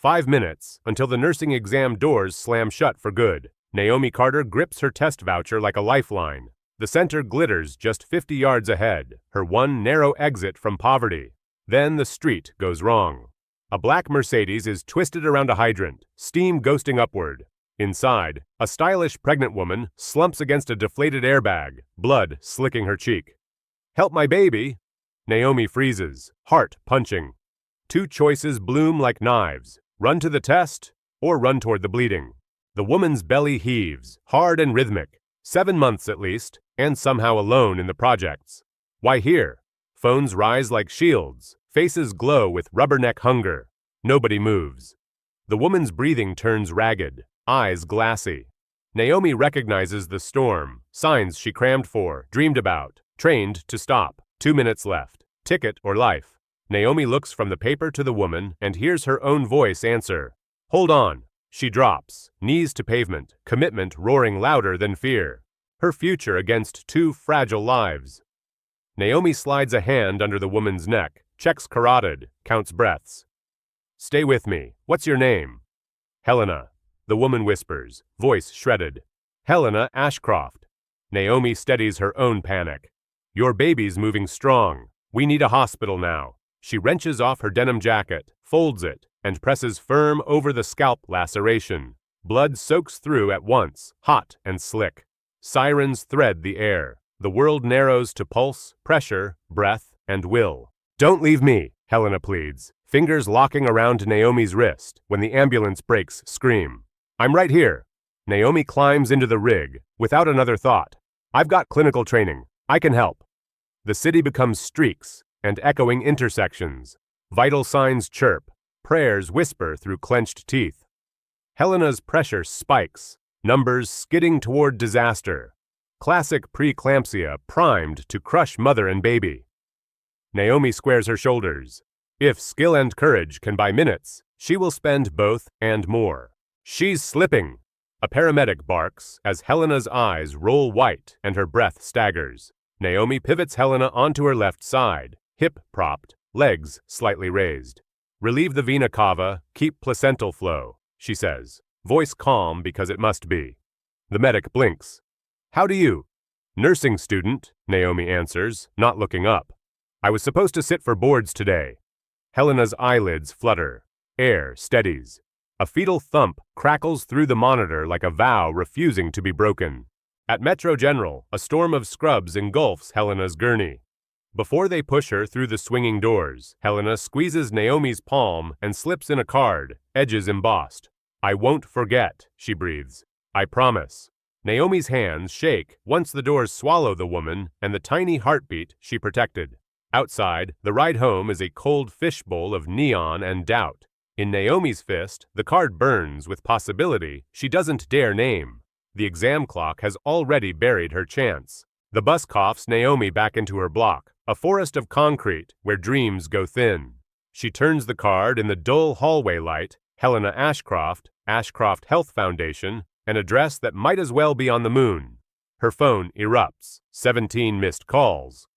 5 minutes, until the nursing exam doors slam shut for good. Naomi Carter grips her test voucher like a lifeline. The center glitters just 50 yards ahead, her one narrow exit from poverty. Then the street goes wrong. A black Mercedes is twisted around a hydrant, steam ghosting upward. Inside, a stylish pregnant woman slumps against a deflated airbag, blood slicking her cheek. "Help my baby!" Naomi freezes, heart punching. Two choices bloom like knives: run to the test or run toward the bleeding. The woman's belly heaves, hard and rhythmic. 7 months at least, and somehow alone in the projects. Why here? Phones rise like shields, faces glow with rubberneck hunger. Nobody moves. The woman's breathing turns ragged, eyes glassy. Naomi recognizes the storm, signs she crammed for, dreamed about, trained to stop. 2 minutes left. Ticket or life. Naomi looks from the paper to the woman and hears her own voice answer. "Hold on." She drops, knees to pavement, commitment roaring louder than fear. Her future against 2 fragile lives. Naomi slides a hand under the woman's neck, checks carotid, counts breaths. "Stay with me. What's your name?" "Helena," the woman whispers, voice shredded. "Helena Ashcroft." Naomi steadies her own panic. "Your baby's moving strong. We need a hospital now." She wrenches off her denim jacket, folds it, and presses firm over the scalp laceration. Blood soaks through at once, hot and slick. Sirens thread the air. The world narrows to pulse, pressure, breath, and will. "Don't leave me," Helena pleads, fingers locking around Naomi's wrist. When the ambulance brakes, scream. "I'm right here." Naomi climbs into the rig, without another thought. "I've got clinical training. I can help." The city becomes streaks and echoing intersections. Vital signs chirp. Prayers whisper through clenched teeth. Helena's pressure spikes, numbers skidding toward disaster. Classic preeclampsia primed to crush mother and baby. Naomi squares her shoulders. If skill and courage can buy minutes, she will spend both and more. She's slipping. A paramedic barks as Helena's eyes roll white and her breath staggers. Naomi pivots Helena onto her left side, hip propped, legs slightly raised. "Relieve the vena cava, keep placental flow," she says, voice calm because it must be. The medic blinks. "How do you?" "Nursing student," Naomi answers, not looking up. "I was supposed to sit for boards today." Helena's eyelids flutter. Air steadies. A fetal thump crackles through the monitor like a vow refusing to be broken. At Metro General, a storm of scrubs engulfs Helena's gurney. Before they push her through the swinging doors, Helena squeezes Naomi's palm and slips in a card, edges embossed. "I won't forget," she breathes. "I promise." Naomi's hands shake once the doors swallow the woman and the tiny heartbeat she protected. Outside, the ride home is a cold fishbowl of neon and doubt. In Naomi's fist, the card burns with possibility she doesn't dare name. The exam clock has already buried her chance. The bus coughs Naomi back into her block, a forest of concrete where dreams go thin. She turns the card in the dull hallway light, Helena Ashcroft, Ashcroft Health Foundation, an address that might as well be on the moon. Her phone erupts, 17 missed calls.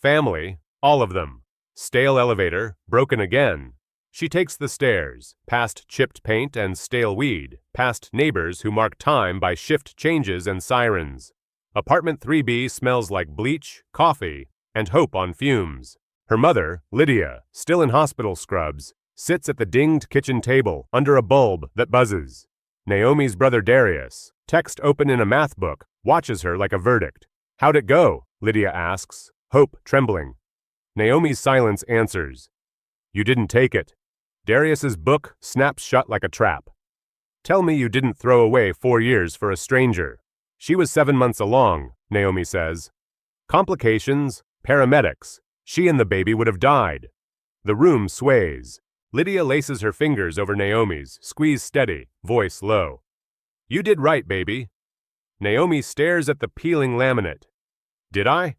Family, all of them. Stale elevator, broken again. She takes the stairs, past chipped paint and stale weed, past neighbors who mark time by shift changes and sirens. Apartment 3B smells like bleach, coffee, and hope on fumes. Her mother, Lydia, still in hospital scrubs, sits at the dinged kitchen table under a bulb that buzzes. Naomi's brother Darius, text open in a math book, watches her like a verdict. "How'd it go?" Lydia asks, hope trembling. Naomi's silence answers. "You didn't take it." Darius's book snaps shut like a trap. "Tell me you didn't throw away 4 years for a stranger." "She was 7 months along," Naomi says. "Complications, paramedics. She and the baby would have died." The room sways. Lydia laces her fingers over Naomi's, squeeze steady, voice low. "You did right, baby." Naomi stares at the peeling laminate. "Did I?"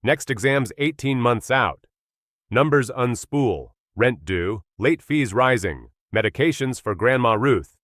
Next exam's 18 months out. Numbers unspool. Rent due, late fees rising, medications for Grandma Ruth.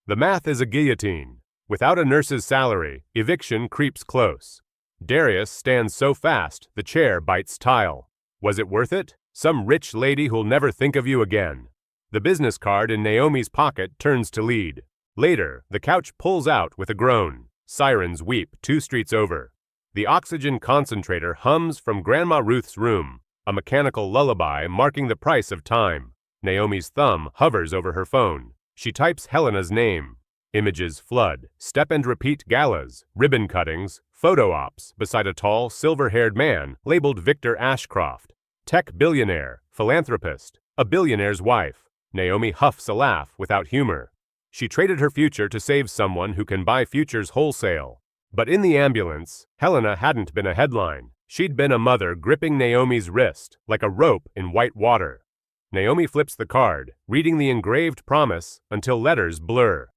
The math is a guillotine. Without a nurse's salary, eviction creeps close. Darius stands so fast, the chair bites tile. Was it worth it? Some rich lady who'll never think of you again. The business card in Naomi's pocket turns to lead. Later, the couch pulls out with a groan. Sirens weep 2 streets over. The oxygen concentrator hums from Grandma Ruth's room, a mechanical lullaby marking the price of time. Naomi's thumb hovers over her phone. She types Helena's name. Images flood, step and repeat galas, ribbon cuttings, photo ops beside a tall, silver-haired man labeled Victor Ashcroft. Tech billionaire, philanthropist, a billionaire's wife. Naomi huffs a laugh without humor. She traded her future to save someone who can buy futures wholesale. But in the ambulance, Helena hadn't been a headline. She'd been a mother gripping Naomi's wrist like a rope in white water. Naomi flips the card, reading the engraved promise until letters blur.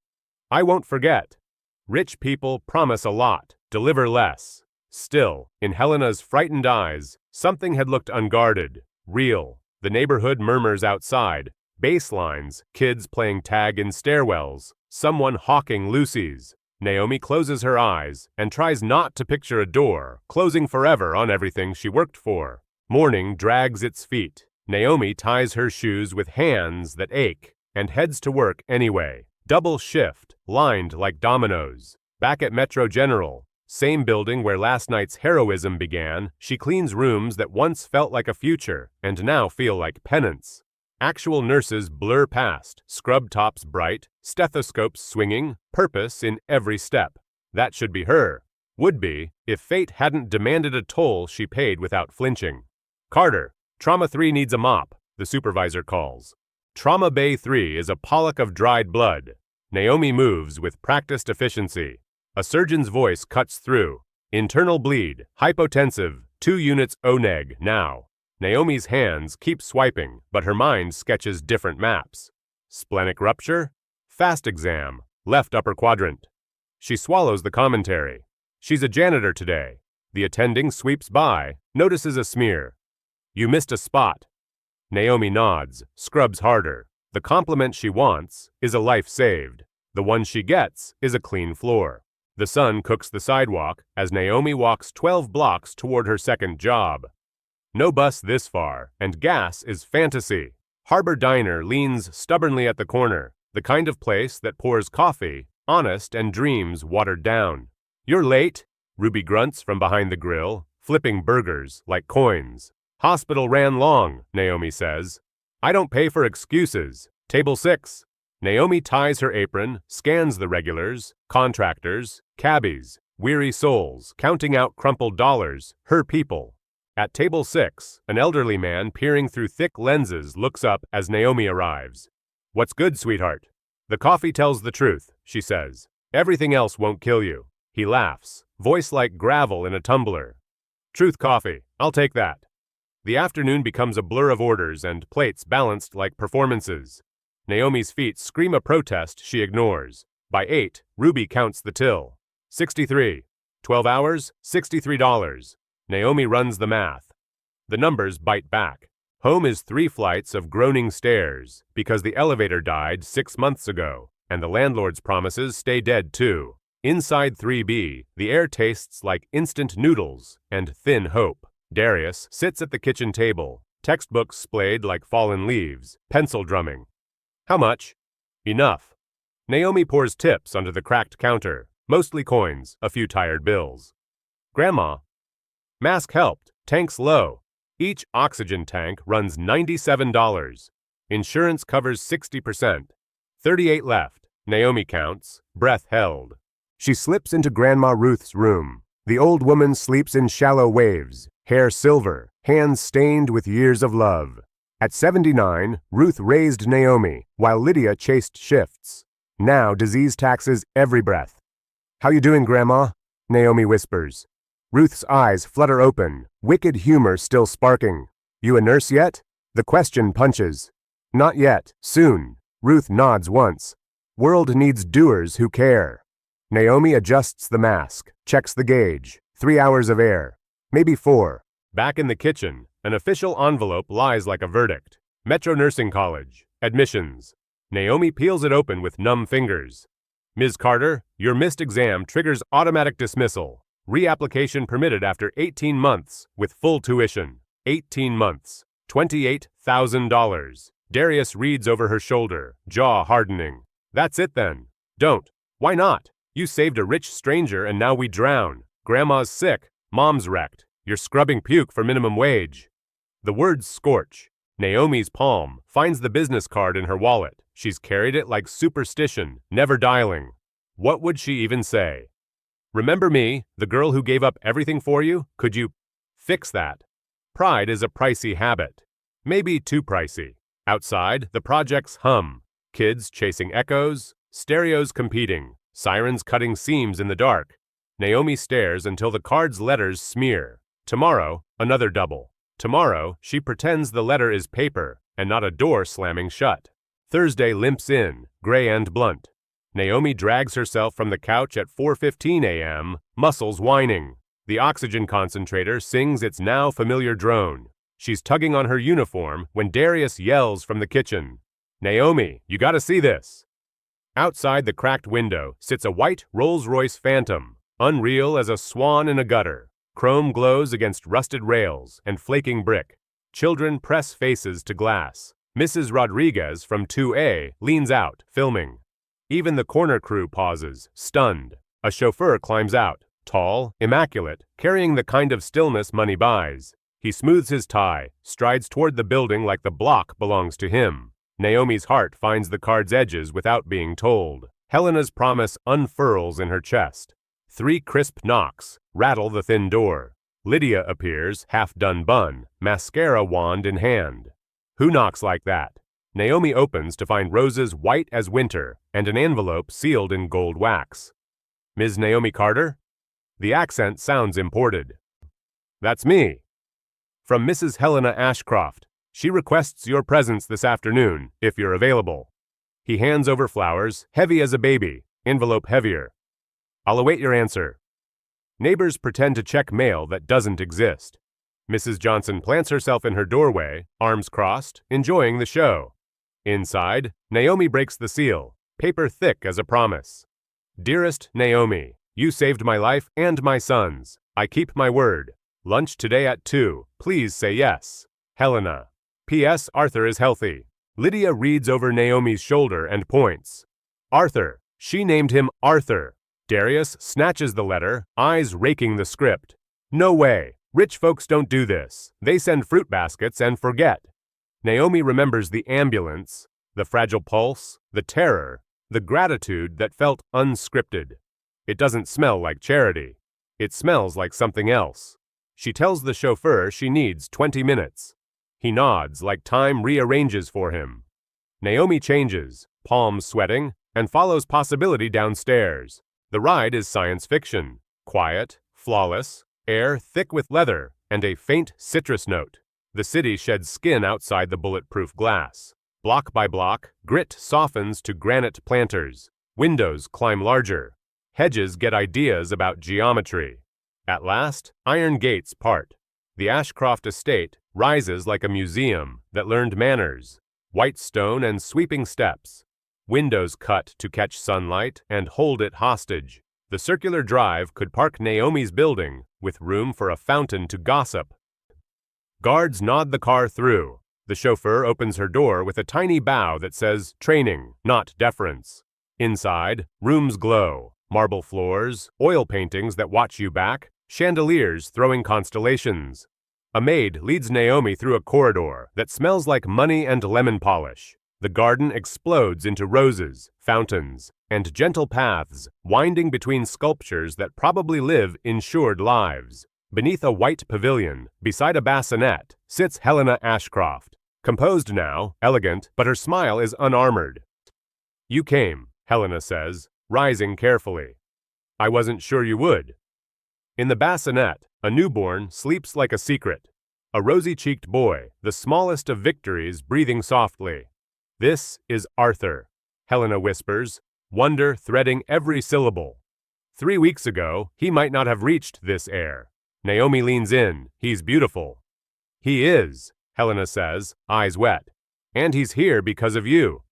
I won't forget. Rich people promise a lot, deliver less. Still, in Helena's frightened eyes, something had looked unguarded, real. The neighborhood murmurs outside, bass lines, kids playing tag in stairwells, someone hawking Lucy's. Naomi closes her eyes and tries not to picture a door closing forever on everything she worked for. Morning drags its feet. Naomi ties her shoes with hands that ache and heads to work anyway. Double shift, lined like dominoes. Back at Metro General, same building where last night's heroism began, she cleans rooms that once felt like a future and now feel like penance. Actual nurses blur past, scrub tops bright, stethoscopes swinging, purpose in every step. That should be her. Would be, if fate hadn't demanded a toll she paid without flinching. Carter, Trauma 3 needs a mop, the supervisor calls. Trauma Bay 3 is a pollock of dried blood. Naomi moves with practiced efficiency. A surgeon's voice cuts through. Internal bleed, hypotensive, 2 units ONEG now. Naomi's hands keep swiping, but her mind sketches different maps. Splenic rupture? Fast exam, left upper quadrant. She swallows the commentary. She's a janitor today. The attending sweeps by, notices a smear. You missed a spot. Naomi nods, scrubs harder. The compliment she wants is a life saved. The one she gets is a clean floor. The sun cooks the sidewalk as Naomi walks 12 blocks toward her second job. No bus this far, and gas is fantasy. Harbor Diner leans stubbornly at the corner, the kind of place that pours coffee, honest and dreams watered down. You're late, Ruby grunts from behind the grill, flipping burgers like coins. Hospital ran long, Naomi says. I don't pay for excuses. Table 6. Naomi ties her apron, scans the regulars, contractors, cabbies, weary souls, counting out crumpled dollars, her people. At table 6, an elderly man peering through thick lenses looks up as Naomi arrives. What's good, sweetheart? The coffee tells the truth, she says. Everything else won't kill you. He laughs, voice like gravel in a tumbler. Truth coffee, I'll take that. The afternoon becomes a blur of orders and plates balanced like performances. Naomi's feet scream a protest she ignores. By 8, Ruby counts the till. 63. 12 hours, $63. Naomi runs the math. The numbers bite back. Home is 3 flights of groaning stairs because the elevator died 6 months ago, and the landlord's promises stay dead too. Inside 3B, the air tastes like instant noodles and thin hope. Darius sits at the kitchen table, textbooks splayed like fallen leaves, pencil drumming. How much? Enough. Naomi pours tips onto the cracked counter, mostly coins, a few tired bills. Grandma. Mask helped, tanks low. Each oxygen tank runs $97. Insurance covers 60%. 38 left, Naomi counts, breath held. She slips into Grandma Ruth's room. The old woman sleeps in shallow waves, hair silver, hands stained with years of love. At 79, Ruth raised Naomi, while Lydia chased shifts. Now disease taxes every breath. How you doing, Grandma? Naomi whispers. Ruth's eyes flutter open, wicked humor still sparking. You a nurse yet? The question punches. Not yet, soon. Ruth nods once. World needs doers who care. Naomi adjusts the mask, checks the gauge. 3 hours of air. Maybe 4. Back in the kitchen, an official envelope lies like a verdict. Metro Nursing College. Admissions. Naomi peels it open with numb fingers. Ms. Carter, your missed exam triggers automatic dismissal. Reapplication permitted after 18 months with full tuition. 18 months. $28,000. Darius reads over her shoulder, jaw hardening. That's it then. Don't. Why not? You saved a rich stranger and now we drown. Grandma's sick. Mom's wrecked. You're scrubbing puke for minimum wage. The words scorch. Naomi's palm finds the business card in her wallet. She's carried it like superstition, never dialing. What would she even say? Remember me, the girl who gave up everything for you? Could you fix that? Pride is a pricey habit. Maybe too pricey. Outside, the projects hum. Kids chasing echoes, stereos competing, sirens cutting seams in the dark. Naomi stares until the card's letters smear. Tomorrow, another double. Tomorrow, she pretends the letter is paper and not a door slamming shut. Thursday limps in, gray and blunt. Naomi drags herself from the couch at 4:15 a.m., muscles whining. The oxygen concentrator sings its now familiar drone. She's tugging on her uniform when Darius yells from the kitchen. Naomi, you gotta see this. Outside the cracked window sits a white Rolls-Royce Phantom, unreal as a swan in a gutter. Chrome glows against rusted rails and flaking brick. Children press faces to glass. Mrs. Rodriguez from 2A leans out, filming. Even the corner crew pauses, stunned. A chauffeur climbs out, tall, immaculate, carrying the kind of stillness money buys. He smooths his tie, strides toward the building like the block belongs to him. Naomi's heart finds the card's edges without being told. Helena's promise unfurls in her chest. 3 crisp knocks rattle the thin door. Lydia appears, half-done bun, mascara wand in hand. Who knocks like that? Naomi opens to find roses white as winter and an envelope sealed in gold wax. Ms. Naomi Carter? The accent sounds imported. That's me. From Mrs. Helena Ashcroft. She requests your presence this afternoon, if you're available. He hands over flowers, heavy as a baby, envelope heavier. I'll await your answer. Neighbors pretend to check mail that doesn't exist. Mrs. Johnson plants herself in her doorway, arms crossed, enjoying the show. Inside, Naomi breaks the seal, paper thick as a promise. Dearest Naomi, you saved my life and my son's. I keep my word. Lunch today at 2. Please say yes. Helena. P.S. Arthur is healthy. Lydia reads over Naomi's shoulder and points. Arthur. She named him Arthur. Darius snatches the letter, eyes raking the script. No way. Rich folks don't do this. They send fruit baskets and forget. Naomi remembers the ambulance, the fragile pulse, the terror, the gratitude that felt unscripted. It doesn't smell like charity. It smells like something else. She tells the chauffeur she needs 20 minutes. He nods like time rearranges for him. Naomi changes, palms sweating, and follows possibility downstairs. The ride is science fiction. Quiet, flawless, air thick with leather, and a faint citrus note. The city sheds skin outside the bulletproof glass. Block by block, grit softens to granite planters. Windows climb larger. Hedges get ideas about geometry. At last, iron gates part. The Ashcroft estate rises like a museum that learned manners. White stone and sweeping steps. Windows cut to catch sunlight and hold it hostage. The circular drive could park Naomi's building with room for a fountain to gossip. Guards nod the car through. The chauffeur opens her door with a tiny bow that says training, not deference. Inside, rooms glow. Marble floors, oil paintings that watch you back, chandeliers throwing constellations. A maid leads Naomi through a corridor that smells like money and lemon polish. The garden explodes into roses, fountains, and gentle paths winding between sculptures that probably live insured lives. Beneath a white pavilion, beside a bassinet, sits Helena Ashcroft. Composed now, elegant, but her smile is unarmored. You came, Helena says, rising carefully. I wasn't sure you would. In the bassinet, a newborn sleeps like a secret. A rosy-cheeked boy, the smallest of victories, breathing softly. This is Arthur, Helena whispers, wonder threading every syllable. 3 weeks ago, he might not have reached this air. Naomi leans in. He's beautiful. He is, Helena says, eyes wet. And he's here because of you.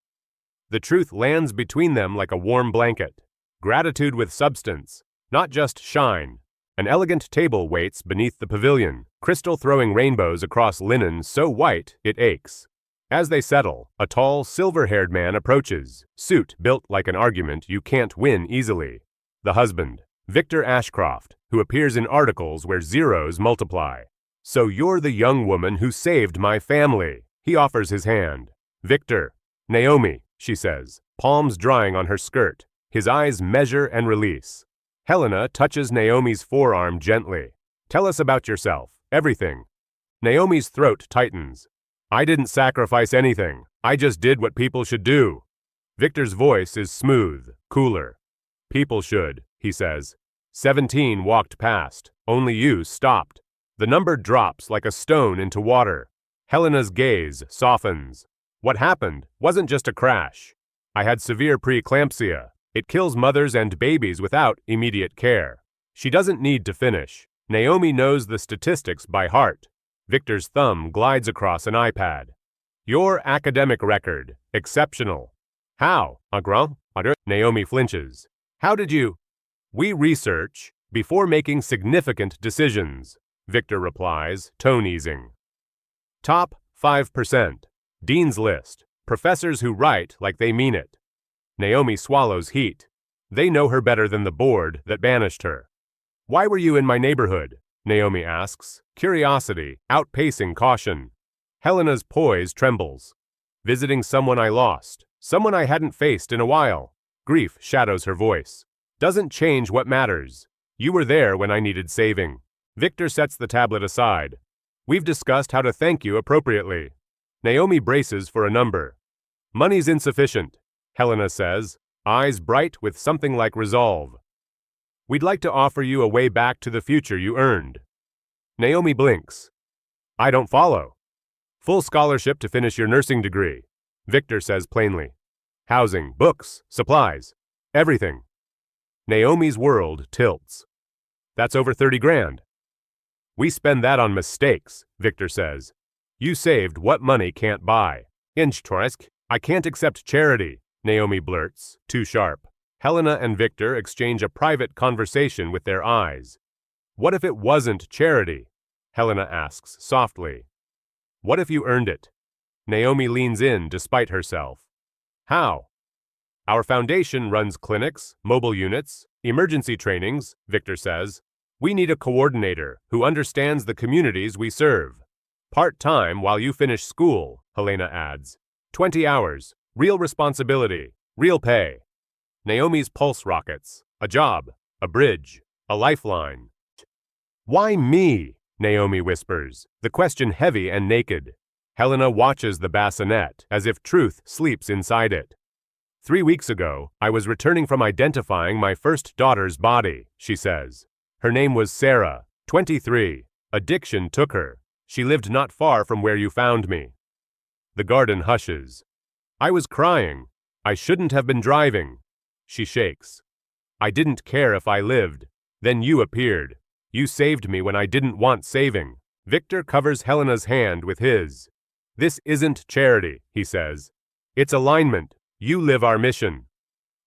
The truth lands between them like a warm blanket. Gratitude with substance, not just shine. An elegant table waits beneath the pavilion, crystal throwing rainbows across linen so white it aches. As they settle, a tall, silver-haired man approaches, suit built like an argument you can't win easily. The husband, Victor Ashcroft, who appears in articles where zeros multiply. "So you're the young woman who saved my family." He offers his hand. "Victor." "Naomi," she says, palms drying on her skirt. His eyes measure and release. Helena touches Naomi's forearm gently. "Tell us about yourself, everything." Naomi's throat tightens. "I didn't sacrifice anything. I just did what people should do." Victor's voice is smooth, cooler. "People should," he says. 17 walked past. Only you stopped. The number drops like a stone into water. Helena's gaze softens. "What happened wasn't just a crash. I had severe preeclampsia. It kills mothers and babies without immediate care." She doesn't need to finish. Naomi knows the statistics by heart. Victor's thumb glides across an iPad. "Your academic record, exceptional." "How, grand?" Naomi flinches. "How did you?" "We research before making significant decisions," Victor replies, tone easing. Top 5%. Dean's List. Professors who write like they mean it. Naomi swallows heat. They know her better than the board that banished her. "Why were you in my neighborhood?" Naomi asks, curiosity outpacing caution. Helena's poise trembles. "Visiting someone I lost, someone I hadn't faced in a while." Grief shadows her voice. "Doesn't change what matters. You were there when I needed saving." Victor sets the tablet aside. "We've discussed how to thank you appropriately." Naomi braces for a number. "Money's insufficient," Helena says, eyes bright with something like resolve. "We'd like to offer you a way back to the future you earned." Naomi blinks. "I don't follow." "Full scholarship to finish your nursing degree," Victor says plainly. "Housing, books, supplies, everything." Naomi's world tilts. "That's over 30 grand. "We spend that on mistakes," Victor says. "You saved what money can't buy." "I can't accept charity," Naomi blurts, too sharp. Helena and Victor exchange a private conversation with their eyes. "What if it wasn't charity?" Helena asks softly. "What if you earned it?" Naomi leans in despite herself. "How?" "Our foundation runs clinics, mobile units, emergency trainings," Victor says. "We need a coordinator who understands the communities we serve." "Part-time while you finish school," Helena adds. 20 hours, real responsibility, real pay. Naomi's pulse rockets. A job, a bridge, a lifeline. "Why me?" Naomi whispers, the question heavy and naked. Helena watches the bassinet as if truth sleeps inside it. 3 weeks ago, I was returning from identifying my first daughter's body, she says. Her name was Sarah, 23. Addiction took her. She lived not far from where you found me. The garden hushes. I was crying. I shouldn't have been driving. She shakes. I didn't care if I lived. Then you appeared. You saved me when I didn't want saving. Victor covers Helena's hand with his. This isn't charity, he says. It's alignment. You live our mission.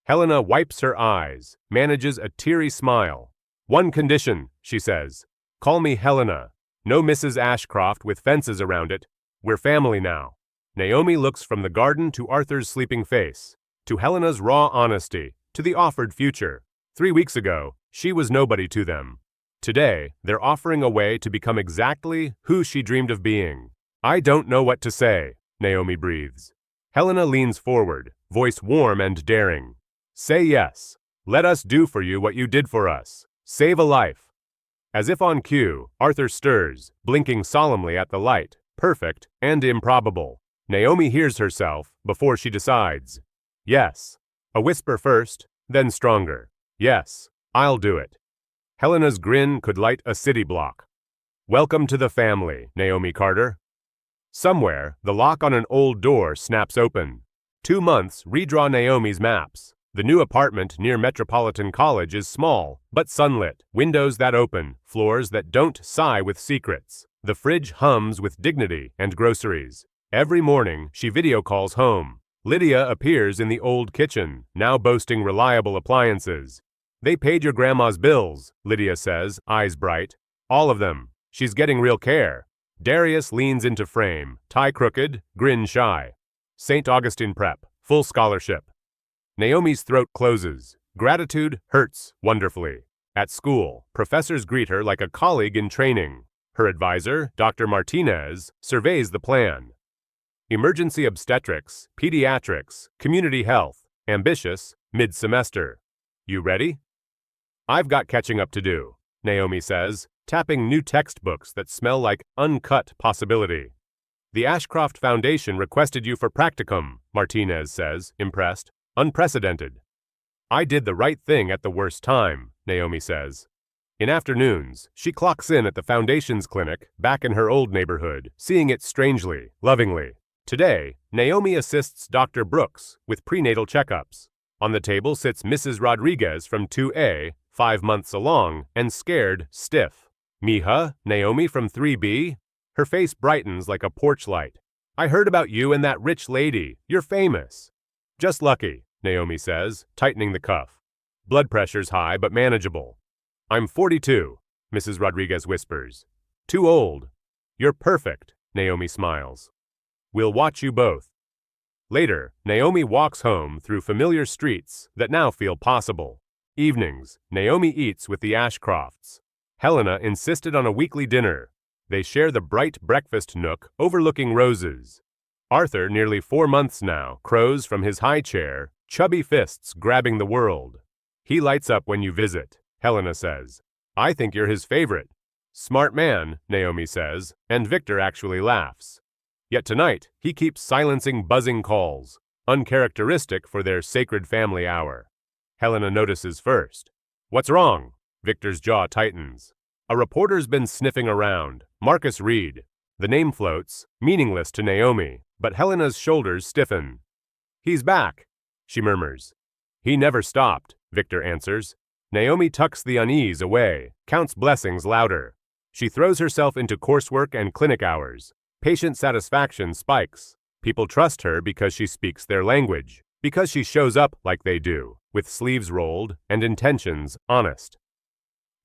Helena wipes her eyes, manages a teary smile. One condition, she says. Call me Helena. No Mrs. Ashcroft with fences around it. We're family now. Naomi looks from the garden to Arthur's sleeping face, to Helena's raw honesty, to the offered future. 3 weeks ago, she was nobody to them. Today, they're offering a way to become exactly who she dreamed of being. I don't know what to say, Naomi breathes. Helena leans forward, voice warm and daring. Say yes. Let us do for you what you did for us. Save a life. As if on cue, Arthur stirs, blinking solemnly at the light, perfect and improbable. Naomi hears herself before she decides. Yes. A whisper first, then stronger. Yes, I'll do it. Helena's grin could light a city block. Welcome to the family, Naomi Carter. Somewhere, the lock on an old door snaps open. 2 months redraw Naomi's maps. The new apartment near Metropolitan College is small, but sunlit. Windows that open, floors that don't sigh with secrets. The fridge hums with dignity and groceries. Every morning, she video calls home. Lydia appears in the old kitchen, now boasting reliable appliances. They paid your grandma's bills, Lydia says, eyes bright. All of them. She's getting real care. Darius leans into frame, tie crooked, grin shy. St. Augustine Prep, full scholarship. Naomi's throat closes. Gratitude hurts wonderfully. At school, professors greet her like a colleague in training. Her advisor, Dr. Martinez, surveys the plan. Emergency obstetrics, pediatrics, community health, ambitious, mid-semester. You ready? I've got catching up to do, Naomi says, tapping new textbooks that smell like uncut possibility. The Ashcroft Foundation requested you for practicum, Martinez says, impressed. Unprecedented. I did the right thing at the worst time, Naomi says. In afternoons, she clocks in at the Foundation's clinic, back in her old neighborhood, seeing it strangely, lovingly. Today, Naomi assists Dr. Brooks with prenatal checkups. On the table sits Mrs. Rodriguez from 2A, 5 months along, and scared stiff. Mija, Naomi from 3B? Her face brightens like a porch light. I heard about you and that rich lady. You're famous. Just lucky, Naomi says, tightening the cuff. Blood pressure's high but manageable. I'm 42, Mrs. Rodriguez whispers. Too old. You're perfect, Naomi smiles. We'll watch you both. Later, Naomi walks home through familiar streets that now feel possible. Evenings, Naomi eats with the Ashcrofts. Helena insisted on a weekly dinner. They share the bright breakfast nook overlooking roses. Arthur, nearly 4 months now, crows from his high chair, chubby fists grabbing the world. He lights up when you visit, Helena says. I think you're his favorite. Smart man, Naomi says, and Victor actually laughs. Yet tonight, he keeps silencing buzzing calls, uncharacteristic for their sacred family hour. Helena notices first. What's wrong? Victor's jaw tightens. A reporter's been sniffing around. Marcus Reed. The name floats, meaningless to Naomi, but Helena's shoulders stiffen. He's back, she murmurs. He never stopped, Victor answers. Naomi tucks the unease away, counts blessings louder. She throws herself into coursework and clinic hours. Patient satisfaction spikes. People trust her because she speaks their language, because she shows up like they do, with sleeves rolled and intentions honest.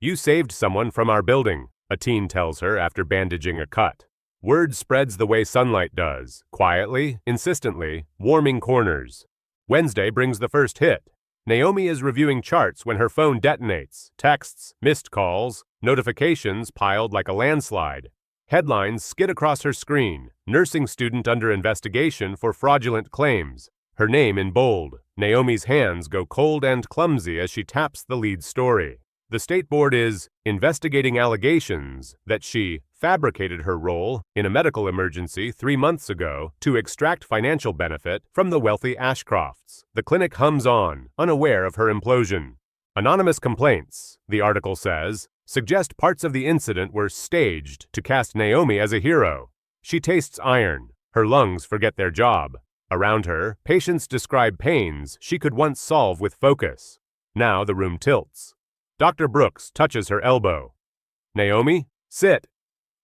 You saved someone from our building, a teen tells her after bandaging a cut. Word spreads the way sunlight does, quietly, insistently, warming corners. Wednesday brings the first hit. Naomi is reviewing charts when her phone detonates. Texts, missed calls, notifications piled like a landslide. Headlines skid across her screen. Nursing student under investigation for fraudulent claims. Her name in bold. Naomi's hands go cold and clumsy as she taps the lead story. The state board is investigating allegations that she fabricated her role in a medical emergency 3 months ago to extract financial benefit from the wealthy Ashcrofts. The clinic hums on, unaware of her implosion. Anonymous complaints, the article says, suggest parts of the incident were staged to cast Naomi as a hero. She tastes iron. Her lungs forget their job. Around her, patients describe pains she could once solve with focus. Now the room tilts. Dr. Brooks touches her elbow. Naomi, sit.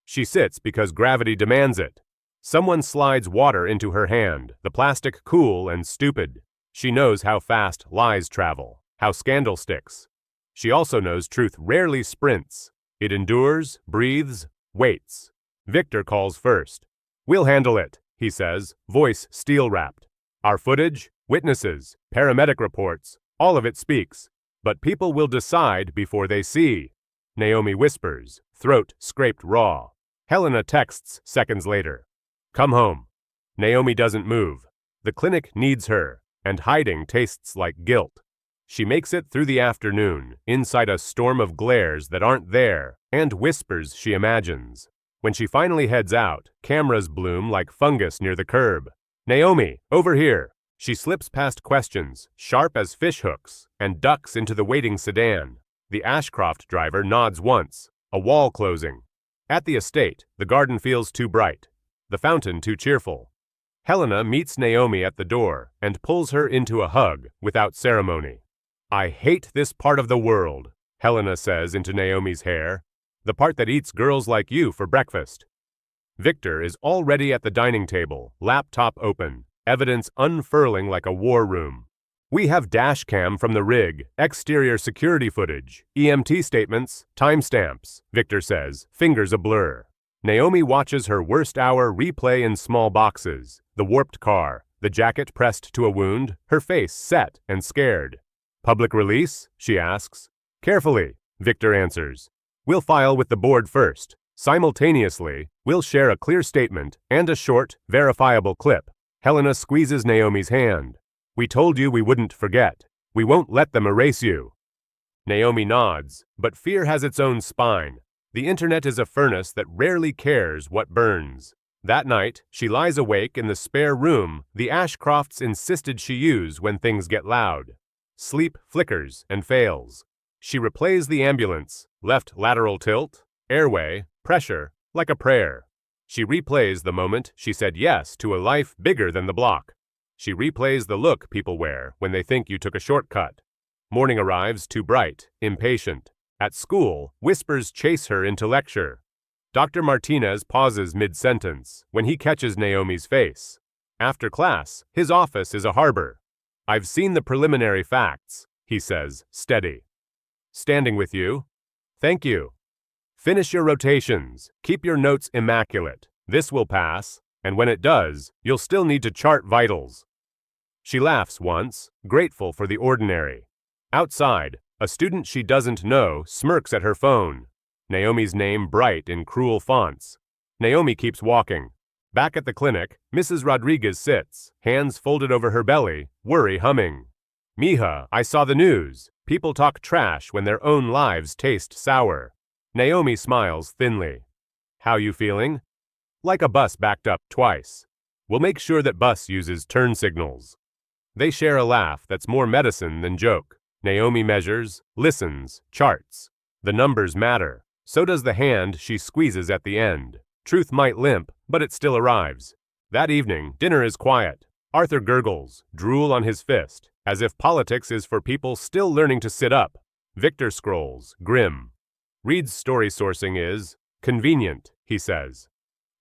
She sits because gravity demands it. Someone slides water into her hand, the plastic cool and stupid. She knows how fast lies travel, how scandal sticks. She also knows truth rarely sprints. It endures, breathes, waits. Victor calls first. We'll handle it, he says, voice steel-wrapped. Our footage, witnesses, paramedic reports, all of it speaks. But people will decide before they see. Naomi whispers, throat scraped raw. Helena texts seconds later. Come home. Naomi doesn't move. The clinic needs her, and hiding tastes like guilt. She makes it through the afternoon, inside a storm of glares that aren't there, and whispers she imagines. When she finally heads out, cameras bloom like fungus near the curb. Naomi, over here. She slips past questions, sharp as fishhooks, and ducks into the waiting sedan. The Ashcroft driver nods once, a wall closing. At the estate, the garden feels too bright, the fountain too cheerful. Helena meets Naomi at the door and pulls her into a hug without ceremony. I hate this part of the world, Helena says into Naomi's hair, the part that eats girls like you for breakfast. Victor is already at the dining table, laptop open. Evidence unfurling like a war room. We have dash cam from the rig, exterior security footage, EMT statements, timestamps, Victor says, fingers a blur. Naomi watches her worst hour replay in small boxes, the warped car, the jacket pressed to a wound, her face set and scared. Public release? She asks. Carefully, Victor answers. We'll file with the board first. Simultaneously, we'll share a clear statement and a short, verifiable clip. Helena squeezes Naomi's hand. We told you we wouldn't forget. We won't let them erase you. Naomi nods, but fear has its own spine. The internet is a furnace that rarely cares what burns. That night, she lies awake in the spare room the Ashcrofts insisted she use when things get loud. Sleep flickers and fails. She replays the ambulance, left lateral tilt, airway, pressure, like a prayer. She replays the moment she said yes to a life bigger than the block. She replays the look people wear when they think you took a shortcut. Morning arrives too bright, impatient. At school, whispers chase her into lecture. Dr. Martinez pauses mid-sentence when he catches Naomi's face. After class, his office is a harbor. I've seen the preliminary facts, he says, steady. Standing with you? Thank you. Finish your rotations. Keep your notes immaculate. This will pass, and when it does, you'll still need to chart vitals. She laughs once, grateful for the ordinary. Outside, a student she doesn't know smirks at her phone. Naomi's name bright in cruel fonts. Naomi keeps walking. Back at the clinic, Mrs. Rodriguez sits, hands folded over her belly, worry humming. Mija, I saw the news. People talk trash when their own lives taste sour. Naomi smiles thinly. How you feeling? Like a bus backed up twice. We'll make sure that bus uses turn signals. They share a laugh that's more medicine than joke. Naomi measures, listens, charts. The numbers matter. So does the hand she squeezes at the end. Truth might limp, but it still arrives. That evening, dinner is quiet. Arthur gurgles, drool on his fist, as if politics is for people still learning to sit up. Victor scrolls, grim. Reed's story sourcing is convenient, he says.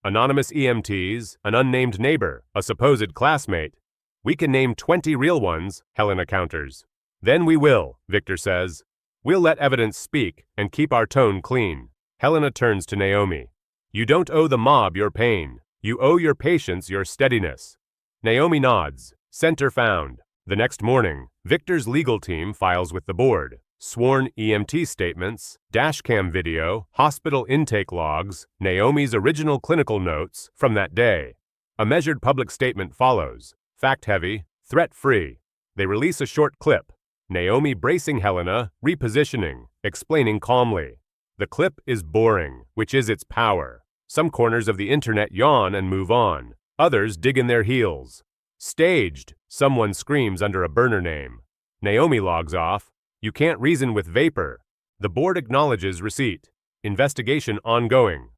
Anonymous EMTs, an unnamed neighbor, a supposed classmate. We can name 20 real ones, Helena counters. Then we will, Victor says. We'll let evidence speak and keep our tone clean. Helena turns to Naomi. You don't owe the mob your pain. You owe your patients your steadiness. Naomi nods. Center found. The next morning, Victor's legal team files with the board. Sworn EMT statements, dashcam video, hospital intake logs, Naomi's original clinical notes from that day. A measured public statement follows. Fact-heavy, threat-free. They release a short clip. Naomi bracing Helena, repositioning, explaining calmly. The clip is boring, which is its power. Some corners of the internet yawn and move on. Others dig in their heels. Staged, someone screams under a burner name. Naomi logs off. You can't reason with vapor. The board acknowledges receipt. Investigation ongoing.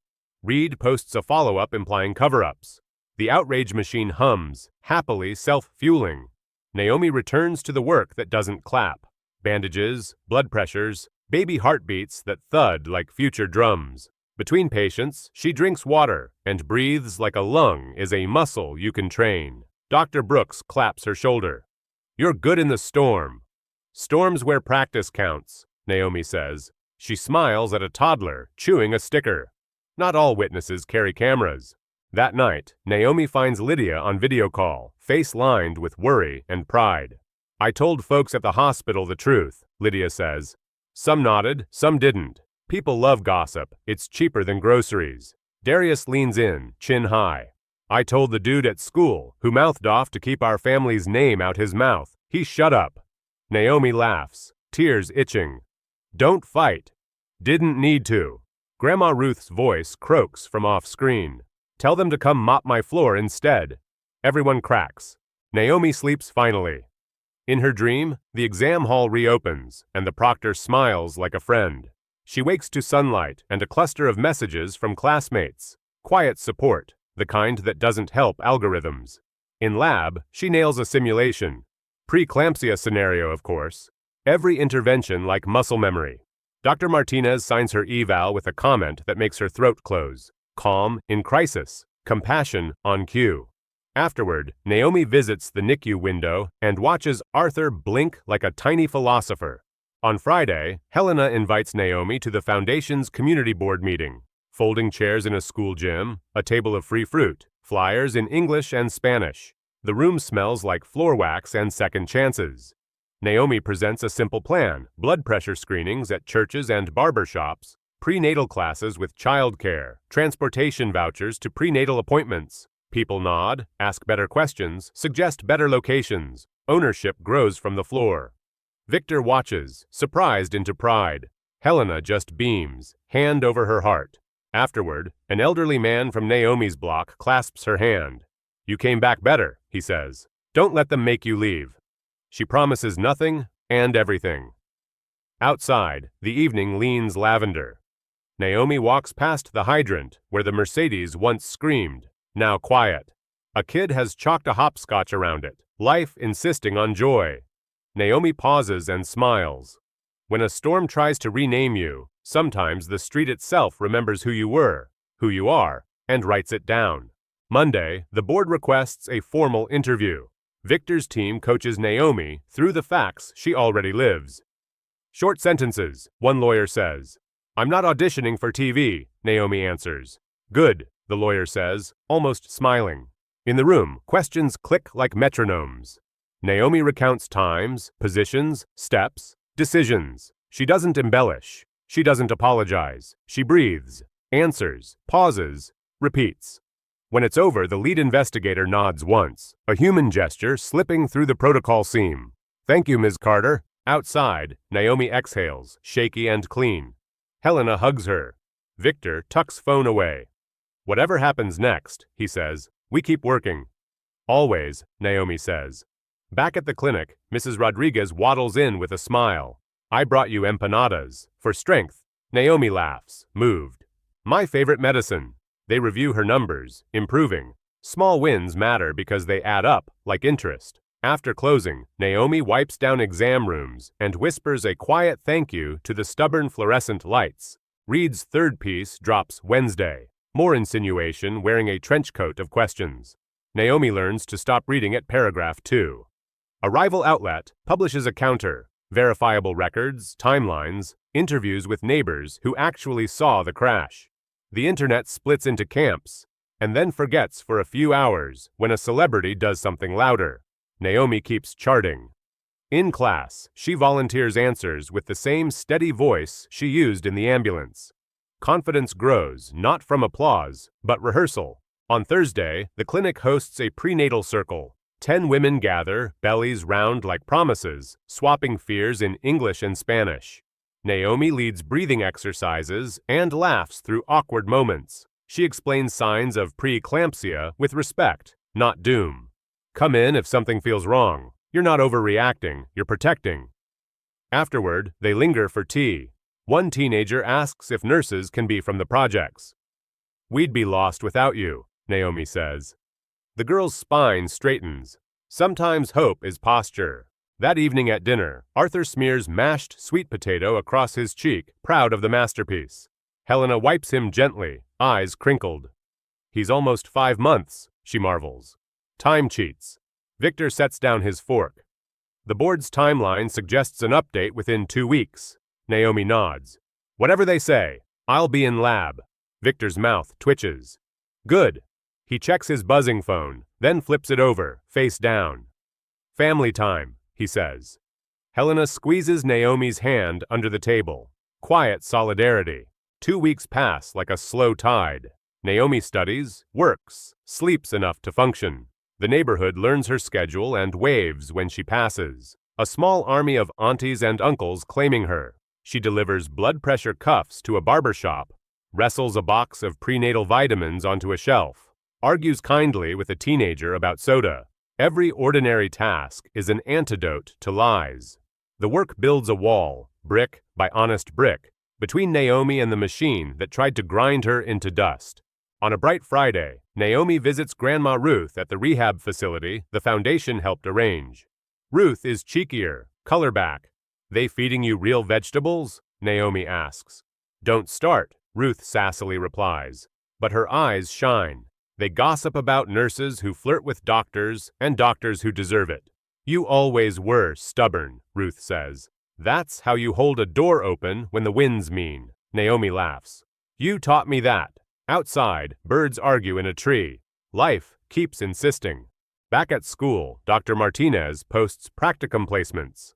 Reed posts a follow-up implying cover-ups. The outrage machine hums, happily self-fueling. Naomi returns to the work that doesn't clap. Bandages, blood pressures, baby heartbeats that thud like future drums. Between patients, she drinks water and breathes like a lung is a muscle you can train. Dr. Brooks claps her shoulder. You're good in the storm. Storms where practice counts, Naomi says. She smiles at a toddler chewing a sticker. Not all witnesses carry cameras. That night, Naomi finds Lydia on video call, face lined with worry and pride. I told folks at the hospital the truth, Lydia says. Some nodded, some didn't. People love gossip. It's cheaper than groceries. Darius leans in, chin high. I told the dude at school, who mouthed off to keep our family's name out his mouth. He shut up. Naomi laughs, tears itching. Don't fight. Didn't need to. Grandma Ruth's voice croaks from off-screen. Tell them to come mop my floor instead. Everyone cracks. Naomi sleeps finally. In her dream, the exam hall reopens, and the proctor smiles like a friend. She wakes to sunlight and a cluster of messages from classmates. Quiet support, the kind that doesn't help algorithms. In lab, she nails a simulation. Preeclampsia scenario, of course. Every intervention like muscle memory. Dr. Martinez signs her eval with a comment that makes her throat close. Calm in crisis, compassion on cue. Afterward, Naomi visits the NICU window and watches Arthur blink like a tiny philosopher. On Friday, Helena invites Naomi to the Foundation's community board meeting. Folding chairs in a school gym, a table of free fruit, flyers in English and Spanish. The room smells like floor wax and second chances. Naomi presents a simple plan: blood pressure screenings at churches and barber shops, prenatal classes with childcare, transportation vouchers to prenatal appointments. People nod, ask better questions, suggest better locations. Ownership grows from the floor. Victor watches, surprised into pride. Helena just beams, hand over her heart. Afterward, an elderly man from Naomi's block clasps her hand. "You came back better," he says. "Don't let them make you leave." She promises nothing and everything. Outside, the evening leans lavender. Naomi walks past the hydrant where the Mercedes once screamed, now quiet. A kid has chalked a hopscotch around it, life insisting on joy. Naomi pauses and smiles. When a storm tries to rename you, sometimes the street itself remembers who you were, who you are, and writes it down. Monday, the board requests a formal interview. Victor's team coaches Naomi through the facts she already lives. Short sentences, one lawyer says. "I'm not auditioning for TV," Naomi answers. "Good," the lawyer says, almost smiling. In the room, questions click like metronomes. Naomi recounts times, positions, steps, decisions. She doesn't embellish. She doesn't apologize. She breathes, answers, pauses, repeats. When it's over, the lead investigator nods once, a human gesture slipping through the protocol seam. "Thank you, Ms. Carter." Outside, Naomi exhales, shaky and clean. Helena hugs her. Victor tucks phone away. "Whatever happens next," he says, "we keep working." "Always," Naomi says. Back at the clinic, Mrs. Rodriguez waddles in with a smile. "I brought you empanadas. For strength." Naomi laughs, moved. "My favorite medicine." They review her numbers, improving. Small wins matter because they add up, like interest. After closing, Naomi wipes down exam rooms and whispers a quiet thank you to the stubborn fluorescent lights. Reed's third piece drops Wednesday. More insinuation wearing a trench coat of questions. Naomi learns to stop reading at paragraph 2. A rival outlet publishes a counter, verifiable records, timelines, interviews with neighbors who actually saw the crash. The internet splits into camps, and then forgets for a few hours when a celebrity does something louder. Naomi keeps charting. In class, she volunteers answers with the same steady voice she used in the ambulance. Confidence grows, not from applause, but rehearsal. On Thursday, the clinic hosts a prenatal circle. 10 women gather, bellies round like promises, swapping fears in English and Spanish. Naomi leads breathing exercises and laughs through awkward moments. She explains signs of preeclampsia with respect, not doom. Come in if something feels wrong. You're not overreacting, you're protecting. Afterward, they linger for tea. One teenager asks if nurses can be from the projects. "We'd be lost without you," Naomi says. The girl's spine straightens. Sometimes hope is posture. That evening at dinner, Arthur smears mashed sweet potato across his cheek, proud of the masterpiece. Helena wipes him gently, eyes crinkled. "He's almost 5 months," she marvels. Time cheats. Victor sets down his fork. The board's timeline suggests an update within 2 weeks. Naomi nods. "Whatever they say, I'll be in lab." Victor's mouth twitches. "Good." He checks his buzzing phone, then flips it over, face down. "Family time," he says. Helena squeezes Naomi's hand under the table. Quiet solidarity. 2 weeks pass like a slow tide. Naomi studies, works, sleeps enough to function. The neighborhood learns her schedule and waves when she passes. A small army of aunties and uncles claiming her. She delivers blood pressure cuffs to a barber shop, wrestles a box of prenatal vitamins onto a shelf, argues kindly with a teenager about soda. Every ordinary task is an antidote to lies. The work builds a wall, brick by honest brick, between Naomi and the machine that tried to grind her into dust. On a bright Friday, Naomi visits Grandma Ruth at the rehab facility the foundation helped arrange. Ruth is cheekier, colorback. "They feeding you real vegetables?" Naomi asks. "Don't start," Ruth sassily replies. But her eyes shine. They gossip about nurses who flirt with doctors and doctors who deserve it. "You always were stubborn," Ruth says. "That's how you hold a door open when the wind's mean." Naomi laughs. You taught me that. Outside, birds argue in a tree. Life keeps insisting. Back at school, Dr. Martinez posts practicum placements.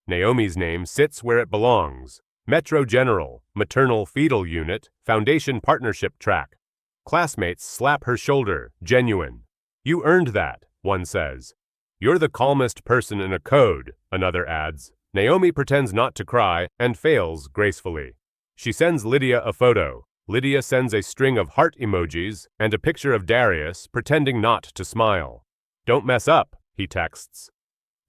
Naomi's name sits where it belongs. Metro General, Maternal Fetal Unit, Foundation Partnership Track. Classmates slap her shoulder, genuine. You earned that, one says. You're the calmest person in a code, another adds. Naomi pretends not to cry and fails gracefully. She sends Lydia a photo. Lydia sends a string of heart emojis and a picture of Darius pretending not to smile. Don't mess up, he texts.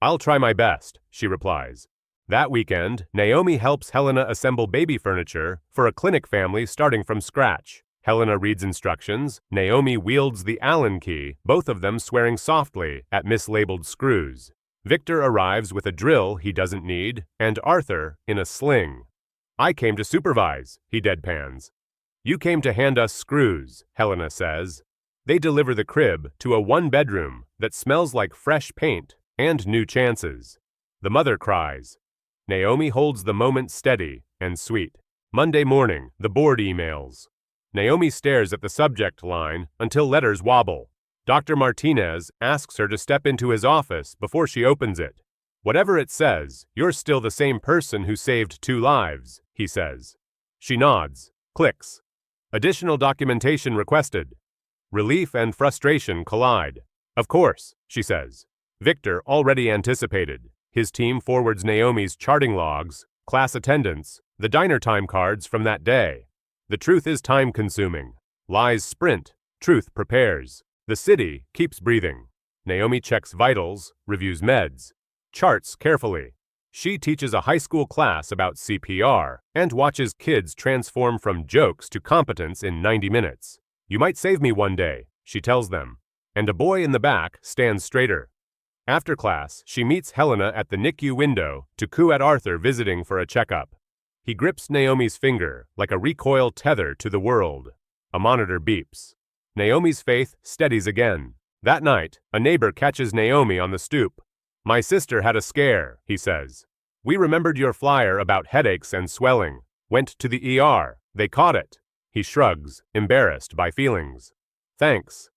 I'll try my best, she replies. That weekend, Naomi helps Helena assemble baby furniture for a clinic family starting from scratch. Helena reads instructions, Naomi wields the Allen key, both of them swearing softly at mislabeled screws. Victor arrives with a drill he doesn't need, and Arthur in a sling. I came to supervise, he deadpans. You came to hand us screws, Helena says. They deliver the crib to a one-bedroom that smells like fresh paint and new chances. The mother cries. Naomi holds the moment steady and sweet. Monday morning, the board emails. Naomi stares at the subject line until letters wobble. Dr. Martinez asks her to step into his office before she opens it. Whatever it says, you're still the same person who saved 2 lives, he says. She nods, clicks. Additional documentation requested. Relief and frustration collide. Of course, she says. Victor already anticipated. His team forwards Naomi's charting logs, class attendance, the diner time cards from that day. The truth is time-consuming. Lies sprint. Truth prepares. The city keeps breathing. Naomi checks vitals, reviews meds, charts carefully. She teaches a high school class about CPR and watches kids transform from jokes to competence in 90 minutes. You might save me one day, she tells them. And a boy in the back stands straighter. After class, she meets Helena at the NICU window to coo at Arthur visiting for a checkup. He grips Naomi's finger like a recoil tether to the world. A monitor beeps. Naomi's faith steadies again. That night, a neighbor catches Naomi on the stoop. My sister had a scare, he says. We remembered your flyer about headaches and swelling. Went to the ER. They caught it. He shrugs, embarrassed by feelings. Thanks.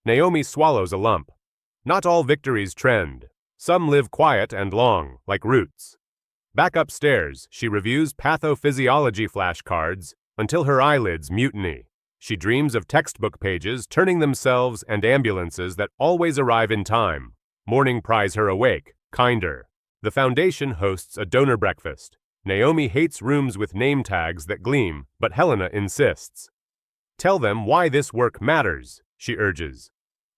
Naomi swallows a lump. Not all victories trend. Some live quiet and long, like roots. Back upstairs, she reviews pathophysiology flashcards until her eyelids mutiny. She dreams of textbook pages turning themselves and ambulances that always arrive in time. Morning pries her awake, kinder. The foundation hosts a donor breakfast. Naomi hates rooms with name tags that gleam, but Helena insists. Tell them why this work matters, she urges.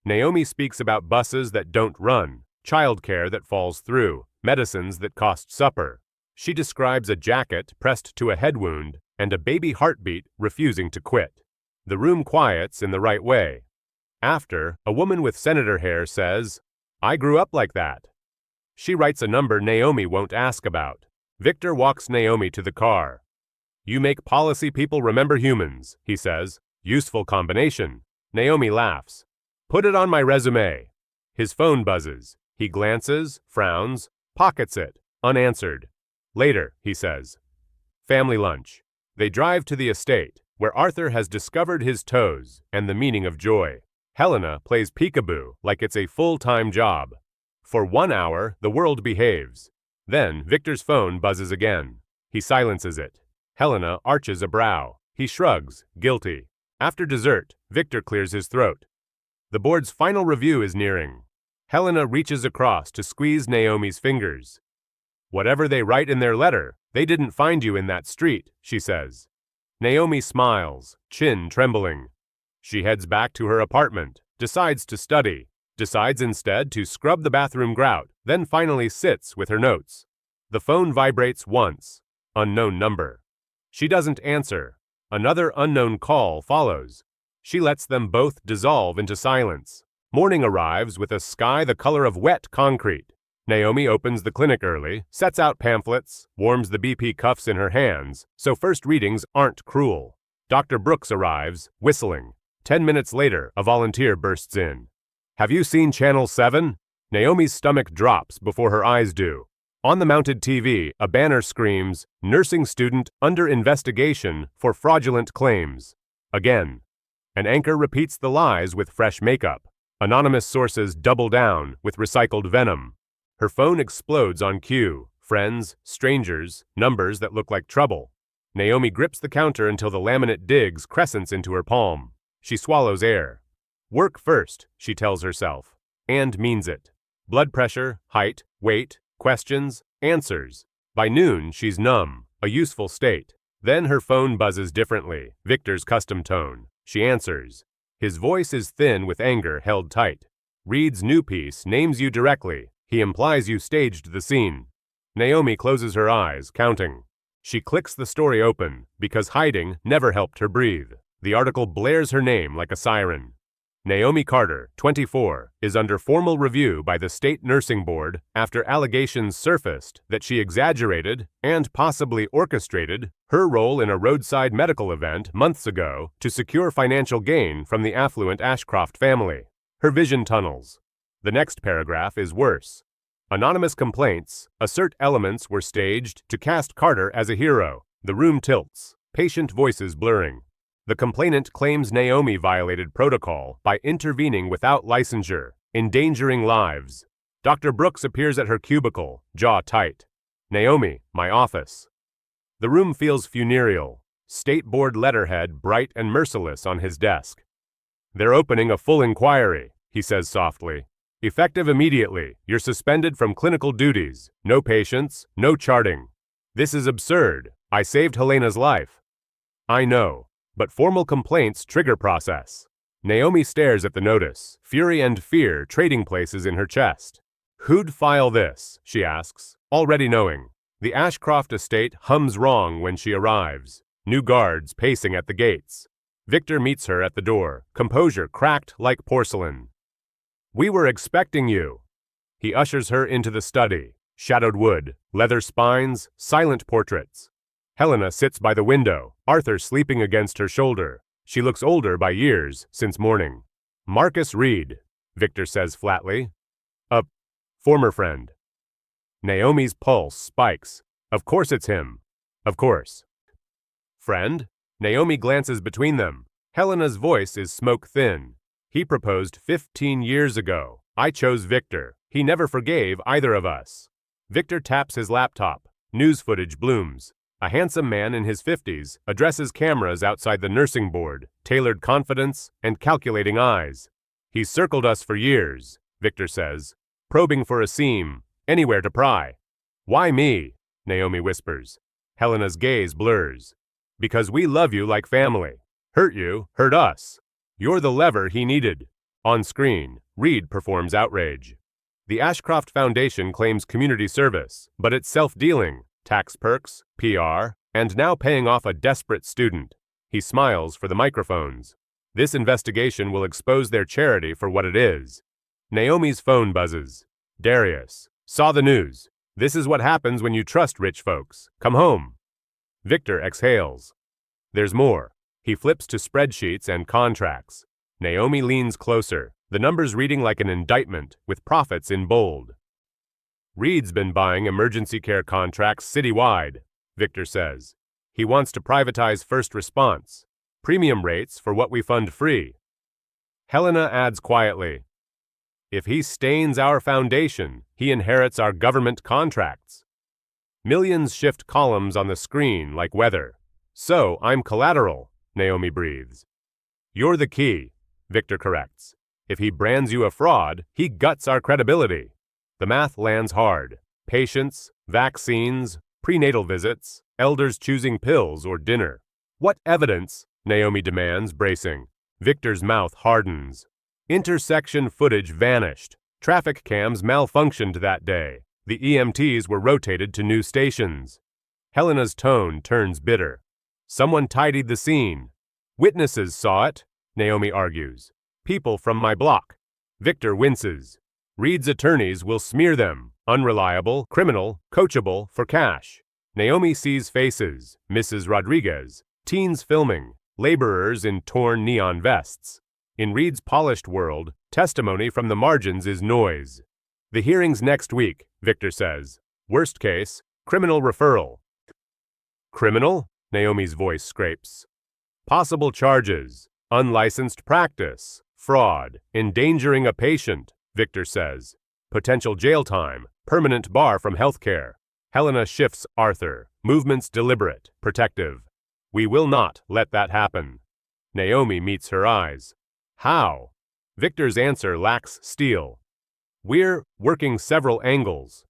Naomi speaks about buses that don't run, childcare that falls through, medicines that cost supper. She describes a jacket pressed to a head wound and a baby heartbeat refusing to quit. The room quiets in the right way. After, a woman with senator hair says, I grew up like that. She writes a number Naomi won't ask about. Victor walks Naomi to the car. You make policy people remember humans, he says. Useful combination. Naomi laughs. Put it on my resume. His phone buzzes. He glances, frowns, pockets it, unanswered. Later, he says. Family lunch. They drive to the estate, where Arthur has discovered his toes and the meaning of joy. Helena plays peekaboo like it's a full-time job. For 1 hour, the world behaves. Then, Victor's phone buzzes again. He silences it. Helena arches a brow. He shrugs, guilty. After dessert, Victor clears his throat. The board's final review is nearing. Helena reaches across to squeeze Naomi's fingers. Whatever they write in their letter, they didn't find you in that street, she says. Naomi smiles, chin trembling. She heads back to her apartment, decides to study, decides instead to scrub the bathroom grout, then finally sits with her notes. The phone vibrates once. Unknown number. She doesn't answer. Another unknown call follows. She lets them both dissolve into silence. Morning arrives with a sky the color of wet concrete. Naomi opens the clinic early, sets out pamphlets, warms the BP cuffs in her hands, so first readings aren't cruel. Dr. Brooks arrives, whistling. 10 minutes later, a volunteer bursts in. Have you seen Channel 7? Naomi's stomach drops before her eyes do. On the mounted TV, a banner screams, "Nursing student under investigation for fraudulent claims." Again. An anchor repeats the lies with fresh makeup. Anonymous sources double down with recycled venom. Her phone explodes on cue. Friends, strangers, numbers that look like trouble. Naomi grips the counter until the laminate digs crescents into her palm. She swallows air. Work first, she tells herself, and means it. Blood pressure, height, weight, questions, answers. By noon, she's numb, a useful state. Then her phone buzzes differently, Victor's custom tone. She answers. His voice is thin with anger held tight. Reed's new piece names you directly. He implies you staged the scene. Naomi closes her eyes, counting. She clicks the story open, because hiding never helped her breathe. The article blares her name like a siren. Naomi Carter, 24, is under formal review by the State Nursing Board after allegations surfaced that she exaggerated and possibly orchestrated her role in a roadside medical event months ago to secure financial gain from the affluent Ashcroft family. Her vision tunnels. The next paragraph is worse. Anonymous complaints assert elements were staged to cast Carter as a hero. The room tilts, patient voices blurring. The complainant claims Naomi violated protocol by intervening without licensure, endangering lives. Dr. Brooks appears at her cubicle, jaw tight. Naomi, my office. The room feels funereal, State Board letterhead bright and merciless on his desk. They're opening a full inquiry, he says softly. Effective immediately, you're suspended from clinical duties. No patients, no charting. This is absurd. I saved Helena's life. I know. But formal complaints trigger process. Naomi stares at the notice, fury and fear trading places in her chest. Who'd file this? She asks, already knowing. The Ashcroft estate hums wrong when she arrives. New guards pacing at the gates. Victor meets her at the door, composure cracked like porcelain. We were expecting you. He ushers her into the study. Shadowed wood, leather spines, silent portraits. Helena sits by the window, Arthur sleeping against her shoulder. She looks older by years since morning. Marcus Reed, Victor says flatly. A former friend. Naomi's pulse spikes. Of course it's him. Of course. Friend? Naomi glances between them. Helena's voice is smoke thin. He proposed 15 years ago. I chose Victor. He never forgave either of us. Victor taps his laptop. News footage blooms. A handsome man in his 50s addresses cameras outside the nursing board, tailored confidence and calculating eyes. He's circled us for years, Victor says, probing for a seam, anywhere to pry. Why me? Naomi whispers. Helena's gaze blurs. Because we love you like family. Hurt you, hurt us. You're the lever he needed. On screen, Reed performs outrage. The Ashcroft Foundation claims community service, but it's self-dealing. Tax perks, PR, and now paying off a desperate student. He smiles for the microphones. This investigation will expose their charity for what it is. Naomi's phone buzzes. Darius. Saw the news. This is what happens when you trust rich folks. Come home. Victor exhales. There's more. He flips to spreadsheets and contracts. Naomi leans closer, the numbers reading like an indictment, with profits in bold. Reed's been buying emergency care contracts citywide, Victor says. He wants to privatize first response. Premium rates for what we fund free. Helena adds quietly, if he stains our foundation, he inherits our government contracts. Millions shift columns on the screen like weather. So I'm collateral, Naomi breathes. You're the key, Victor corrects. If he brands you a fraud, he guts our credibility. The math lands hard. Patients, vaccines, prenatal visits, elders choosing pills or dinner. What evidence? Naomi demands, bracing. Victor's mouth hardens. Intersection footage vanished. Traffic cams malfunctioned that day. The EMTs were rotated to new stations. Helena's tone turns bitter. Someone tidied the scene. Witnesses saw it, Naomi argues. People from my block. Victor winces. Reed's attorneys will smear them. Unreliable, criminal, coachable, for cash. Naomi sees faces. Mrs. Rodriguez. Teens filming. Laborers in torn neon vests. In Reed's polished world, testimony from the margins is noise. The hearing's next week, Victor says. Worst case, criminal referral. Criminal? Naomi's voice scrapes. Possible charges: unlicensed practice, fraud, endangering a patient, Victor says. Potential jail time, permanent bar from healthcare. Helena shifts Arthur, movements deliberate, protective. We will not let that happen. Naomi meets her eyes. How? Victor's answer lacks steel. We're working several angles.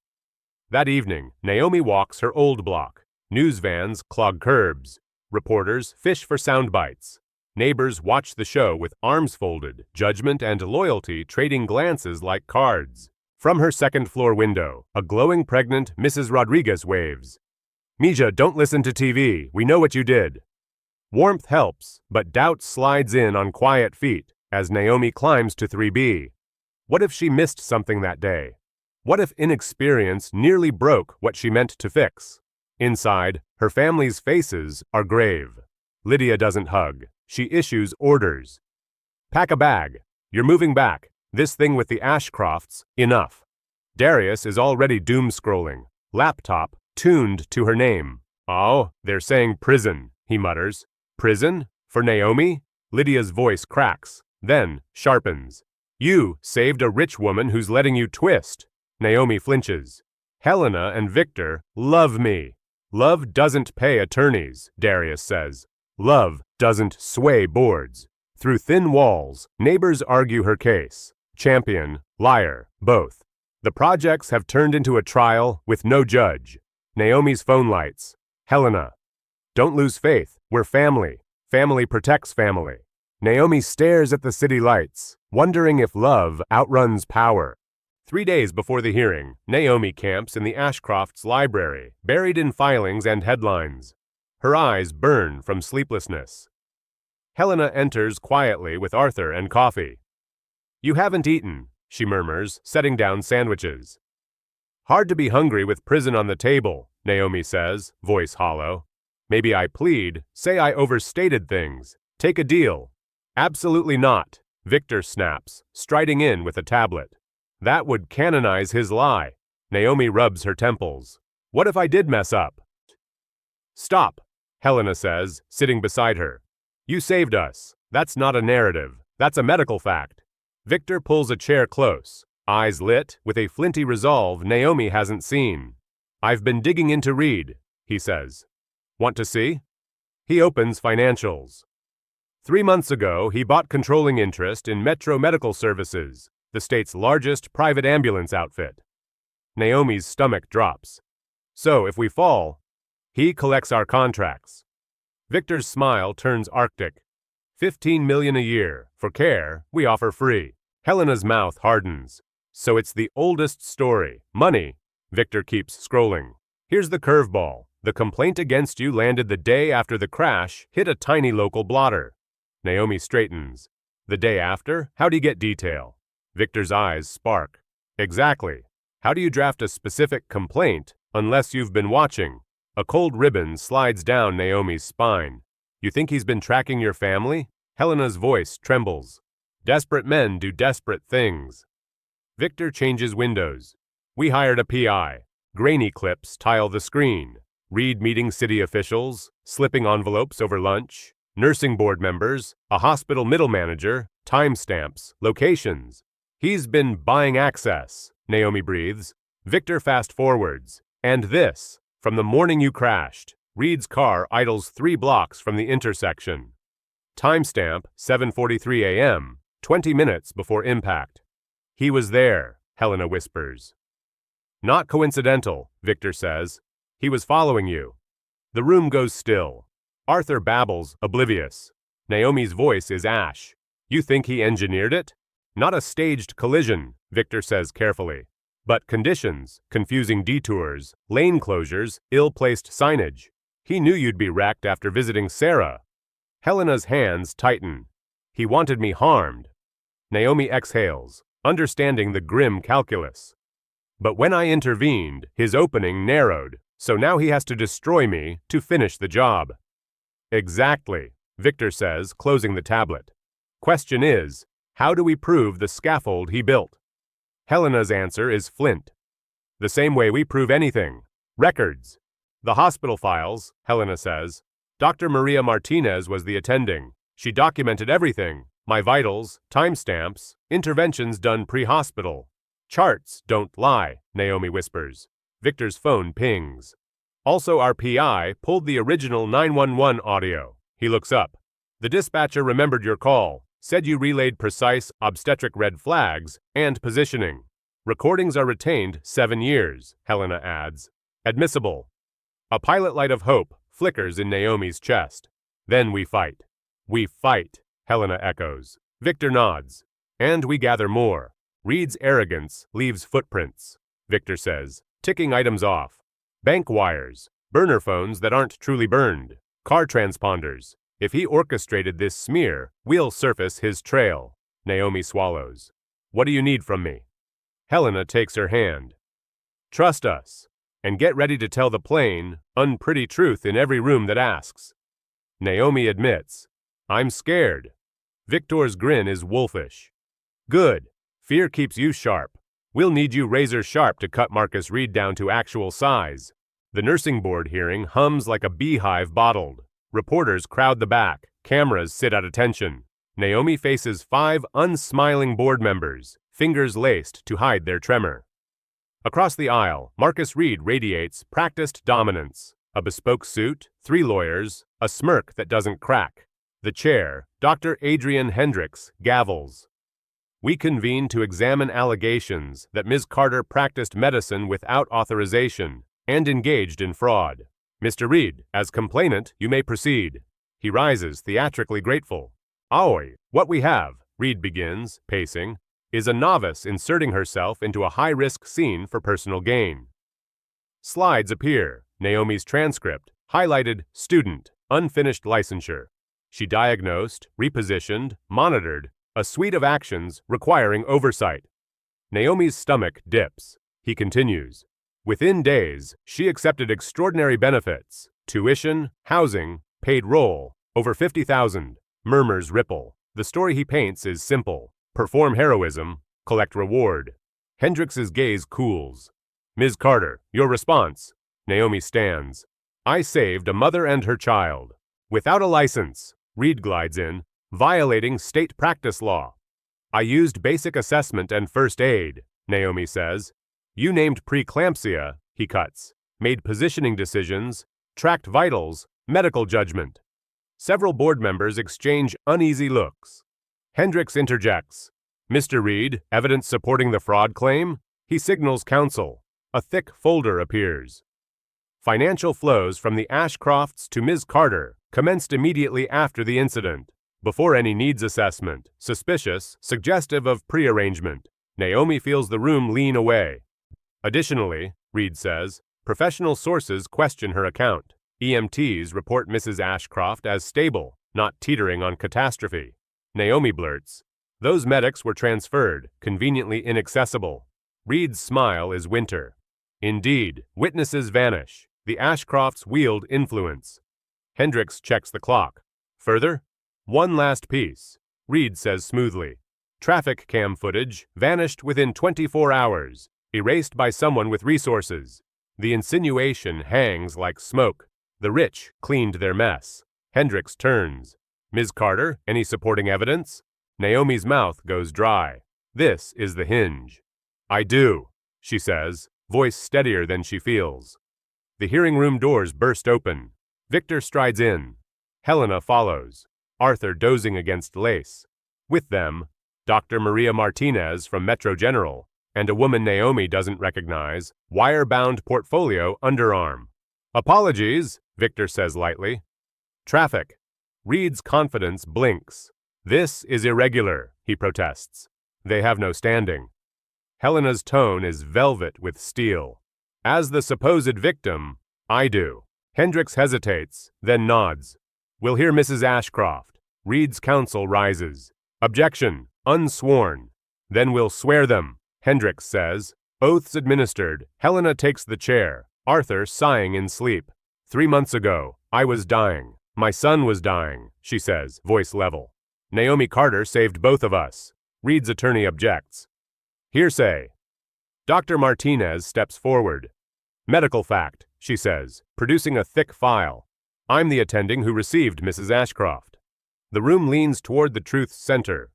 That evening, Naomi walks her old block. News vans clog curbs. Reporters fish for sound bites. Neighbors watch the show with arms folded, judgment and loyalty trading glances like cards. From her second-floor window, a glowing pregnant Mrs. Rodriguez waves. Mija, don't listen to TV. We know what you did. Warmth helps, but doubt slides in on quiet feet as Naomi climbs to 3B. What if she missed something that day? What if inexperience nearly broke what she meant to fix? Inside, her family's faces are grave. Lydia doesn't hug. She issues orders. Pack a bag. You're moving back. This thing with the Ashcrofts, enough. Darius is already doom-scrolling. Laptop tuned to her name. Oh, they're saying prison, he mutters. Prison? For Naomi? Lydia's voice cracks, then sharpens. You saved a rich woman who's letting you twist. Naomi flinches. Helena and Victor love me. Love doesn't pay attorneys, Darius says. Love doesn't sway boards. Through thin walls, neighbors argue her case. Champion, liar, both. The projects have turned into a trial with no judge. Naomi's phone lights. Helena. Don't lose faith. We're family. Family protects family. Naomi stares at the city lights, wondering if love outruns power. 3 days before the hearing, Naomi camps in the Ashcrofts' library, buried in filings and headlines. Her eyes burn from sleeplessness. Helena enters quietly with Arthur and coffee. You haven't eaten, she murmurs, setting down sandwiches. Hard to be hungry with prison on the table, Naomi says, voice hollow. Maybe I plead, say I overstated things. Take a deal. Absolutely not, Victor snaps, striding in with a tablet. That would canonize his lie. Naomi rubs her temples. What if I did mess up? Stop, Helena says, sitting beside her. You saved us. That's not a narrative. That's a medical fact. Victor pulls a chair close, eyes lit with a flinty resolve Naomi hasn't seen. I've been digging in to read, he says. Want to see? He opens financials. 3 months ago, he bought controlling interest in Metro Medical Services, the state's largest private ambulance outfit. Naomi's stomach drops. So, if we fall, he collects our contracts. Victor's smile turns arctic. $15 million a year. For care, we offer free. Helena's mouth hardens. So it's the oldest story. Money. Victor keeps scrolling. Here's the curveball. The complaint against you landed the day after the crash hit a tiny local blotter. Naomi straightens. The day after? How'd he get detail? Victor's eyes spark. Exactly. How do you draft a specific complaint unless you've been watching? A cold ribbon slides down Naomi's spine. You think he's been tracking your family? Helena's voice trembles. Desperate men do desperate things. Victor changes windows. We hired a PI. Grainy clips tile the screen. Read meeting city officials, slipping envelopes over lunch, nursing board members, a hospital middle manager, timestamps, locations. He's been buying access, Naomi breathes. Victor fast forwards. And this, from the morning you crashed. Reed's car idles 3 blocks from the intersection. Timestamp 7:43 a.m., 20 minutes before impact. He was there, Helena whispers. Not coincidental, Victor says. He was following you. The room goes still. Arthur babbles, oblivious. Naomi's voice is ash. You think he engineered it? Not a staged collision, Victor says carefully. But conditions, confusing detours, lane closures, ill-placed signage. He knew you'd be wrecked after visiting Sarah. Helena's hands tighten. He wanted me harmed. Naomi exhales, understanding the grim calculus. But when I intervened, his opening narrowed, so now he has to destroy me to finish the job. Exactly, Victor says, closing the tablet. Question is, how do we prove the scaffold he built? Helena's answer is flint. The same way we prove anything. Records. The hospital files, Helena says. Dr. Maria Martinez was the attending. She documented everything. My vitals, timestamps, interventions done pre-hospital. Charts don't lie, Naomi whispers. Victor's phone pings. Also, our PI pulled the original 911 audio. He looks up. The dispatcher remembered your call, said you relayed precise obstetric red flags and positioning. Recordings are retained 7 years, Helena adds. Admissible. A pilot light of hope flickers in Naomi's chest. Then we fight. We fight, Helena echoes. Victor nods. And we gather more. Reed's arrogance leaves footprints, Victor says, ticking items off. Bank wires, burner phones that aren't truly burned, car transponders. If he orchestrated this smear, we'll surface his trail. Naomi swallows. What do you need from me? Helena takes her hand. Trust us, and get ready to tell the plain, unpretty truth in every room that asks. Naomi admits, I'm scared. Victor's grin is wolfish. Good. Fear keeps you sharp. We'll need you razor sharp to cut Marcus Reed down to actual size. The nursing board hearing hums like a beehive bottled. Reporters crowd the back. Cameras sit at attention. Naomi faces 5 unsmiling board members, fingers laced to hide their tremor. Across the aisle, Marcus Reed radiates practiced dominance. A bespoke suit, 3 lawyers, a smirk that doesn't crack. The chair, Dr. Adrian Hendricks, gavels. We convene to examine allegations that Ms. Carter practiced medicine without authorization and engaged in fraud. Mr. Reed, as complainant, you may proceed. He rises, theatrically grateful. Aoi, what we have, Reed begins, pacing, is a novice inserting herself into a high-risk scene for personal gain. Slides appear, Naomi's transcript, highlighted student, unfinished licensure. She diagnosed, repositioned, monitored, a suite of actions requiring oversight. Naomi's stomach dips. He continues. Within days, she accepted extraordinary benefits. Tuition, housing, paid roll, over 50,000. Murmurs ripple. The story he paints is simple. Perform heroism, collect reward. Hendricks's gaze cools. Ms. Carter, your response. Naomi stands. I saved a mother and her child. Without a license. Reed glides in, violating state practice law. I used basic assessment and first aid, Naomi says. You named preeclampsia, he cuts, made positioning decisions, tracked vitals, medical judgment. Several board members exchange uneasy looks. Hendricks interjects. Mr. Reed, evidence supporting the fraud claim? He signals counsel. A thick folder appears. Financial flows from the Ashcrofts to Ms. Carter commenced immediately after the incident. Before any needs assessment, suspicious, suggestive of prearrangement. Naomi feels the room lean away. Additionally, Reed says, professional sources question her account. EMTs report Mrs. Ashcroft as stable, not teetering on catastrophe. Naomi blurts, those medics were transferred, conveniently inaccessible. Reed's smile is winter. Indeed, witnesses vanish. The Ashcrofts wield influence. Hendricks checks the clock. Further? One last piece. Reed says smoothly. Traffic cam footage vanished within 24 hours, erased by someone with resources. The insinuation hangs like smoke. The rich cleaned their mess. Hendricks turns. Ms. Carter, any supporting evidence? Naomi's mouth goes dry. This is the hinge. I do, she says, voice steadier than she feels. The hearing room doors burst open. Victor strides in. Helena follows. Arthur dozing against lace. With them, Dr. Maria Martinez from Metro General, and a woman Naomi doesn't recognize, wire-bound portfolio underarm. Apologies, Victor says lightly. Traffic. Reed's confidence blinks. This is irregular, he protests. They have no standing. Helena's tone is velvet with steel. As the supposed victim, I do. Hendricks hesitates, then nods. We'll hear Mrs. Ashcroft. Reed's counsel rises. Objection, unsworn. Then we'll swear them, Hendricks says. Oaths administered. Helena takes the chair, Arthur sighing in sleep. 3 months ago, I was dying. My son was dying, she says, voice level. Naomi Carter saved both of us. Reed's attorney objects. Hearsay. Dr. Martinez steps forward. Medical fact, she says, producing a thick file. I'm the attending who received Mrs. Ashcroft. The room leans toward the truth's center.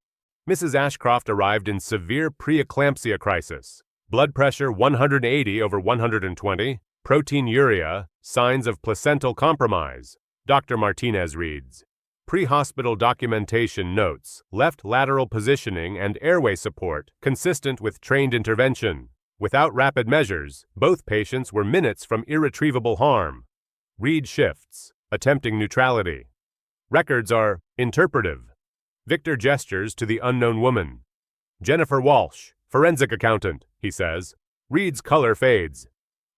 Mrs. Ashcroft arrived in severe preeclampsia crisis. Blood pressure 180/120, proteinuria, signs of placental compromise. Dr. Martinez reads. Pre-hospital documentation notes left lateral positioning and airway support consistent with trained intervention. Without rapid measures, both patients were minutes from irretrievable harm. Read shifts, attempting neutrality. Records are interpretive. Victor gestures to the unknown woman. Jennifer Walsh, forensic accountant, he says. Reed's color fades.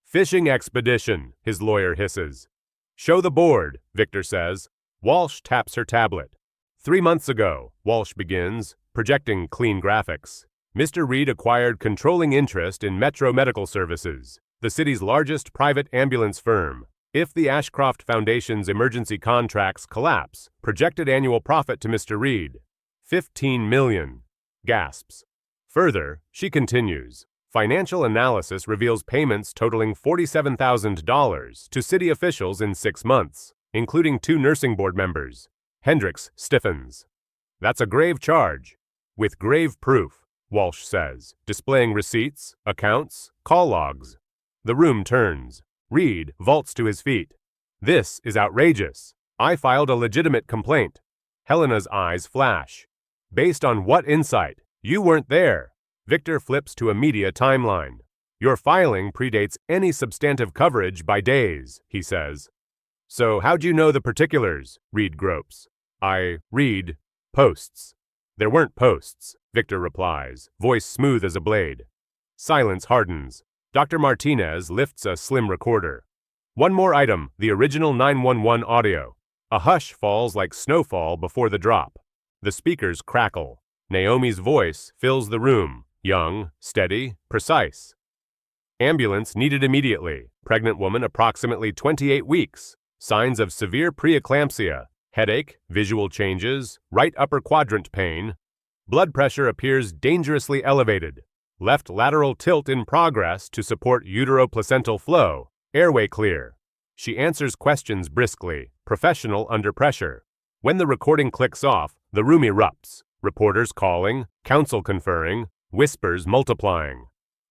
Fishing expedition, his lawyer hisses. Show the board, Victor says. Walsh taps her tablet. 3 months ago, Walsh begins, projecting clean graphics. Mr. Reed acquired controlling interest in Metro Medical Services, the city's largest private ambulance firm. If the Ashcroft Foundation's emergency contracts collapse, projected annual profit to Mr. Reed, $15 million. Gasps. Further, she continues, financial analysis reveals payments totaling $47,000 to city officials in 6 months, including 2 nursing board members. Hendricks stiffens. That's a grave charge. With grave proof, Walsh says, displaying receipts, accounts, call logs. The room turns. Reed vaults to his feet. This is outrageous. I filed a legitimate complaint. Helena's eyes flash. Based on what insight? You weren't there. Victor flips to a media timeline. Your filing predates any substantive coverage by days, he says. So how'd you know the particulars? Reed gropes. I read posts. There weren't posts, Victor replies, voice smooth as a blade. Silence hardens. Dr. Martinez lifts a slim recorder. One more item, the original 911 audio. A hush falls like snowfall before the drop. The speakers crackle. Naomi's voice fills the room, young, steady, precise. Ambulance needed immediately. Pregnant woman approximately 28 weeks. Signs of severe preeclampsia. Headache, visual changes, right upper quadrant pain. Blood pressure appears dangerously elevated. Left lateral tilt in progress to support utero-placental flow. Airway clear. She answers questions briskly, professional under pressure. When the recording clicks off, the room erupts. Reporters calling, counsel conferring, whispers multiplying.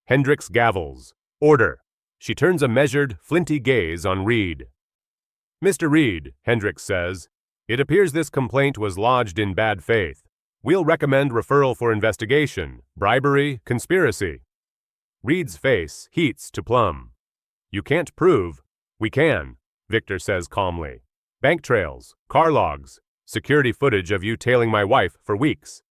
Hendricks gavels. Order. She turns a measured, flinty gaze on Reed. Mr. Reed, Hendricks says, it appears this complaint was lodged in bad faith. We'll recommend referral for investigation, bribery, conspiracy. Reed's face heats to plum. You can't prove. We can, Victor says calmly. Bank trails, car logs, security footage of you tailing my wife for weeks.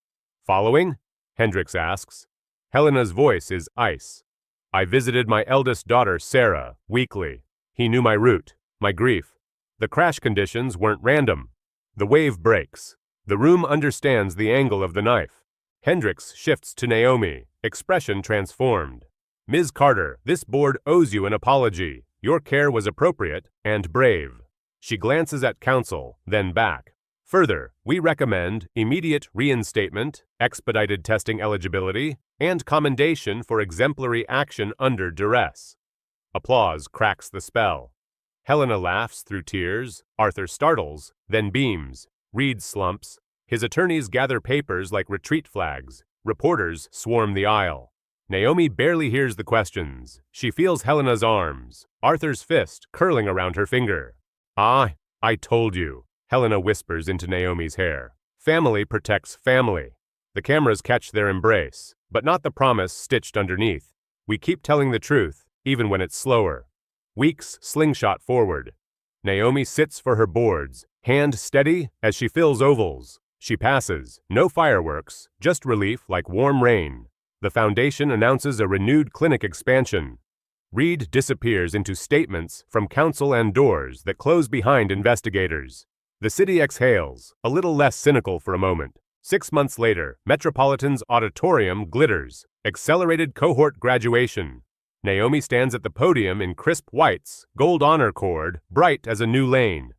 Following? Hendricks asks. Helena's voice is ice. I visited my eldest daughter, Sarah, weekly. He knew my route, my grief. The crash conditions weren't random. The wave breaks. The room understands the angle of the knife. Hendricks shifts to Naomi, expression transformed. Ms. Carter, this board owes you an apology. Your care was appropriate and brave. She glances at counsel, then back. Further, we recommend immediate reinstatement, expedited testing eligibility, and commendation for exemplary action under duress. Applause cracks the spell. Helena laughs through tears, Arthur startles, then beams. Reed slumps. His attorneys gather papers like retreat flags. Reporters swarm the aisle. Naomi barely hears the questions. She feels Helena's arms, Arthur's fist curling around her finger. Ah, I told you, Helena whispers into Naomi's hair. Family protects family. The cameras catch their embrace, but not the promise stitched underneath. We keep telling the truth, even when it's slower. Weeks slingshot forward. Naomi sits for her boards, hand steady as she fills ovals. She passes, no fireworks, just relief like warm rain. The foundation announces a renewed clinic expansion. Reed disappears into statements from counsel and doors that close behind investigators. The city exhales, a little less cynical for a moment. 6 months later, Metropolitan's auditorium glitters. Accelerated cohort graduation. Naomi stands at the podium in crisp whites, gold honor cord, bright as a new lane.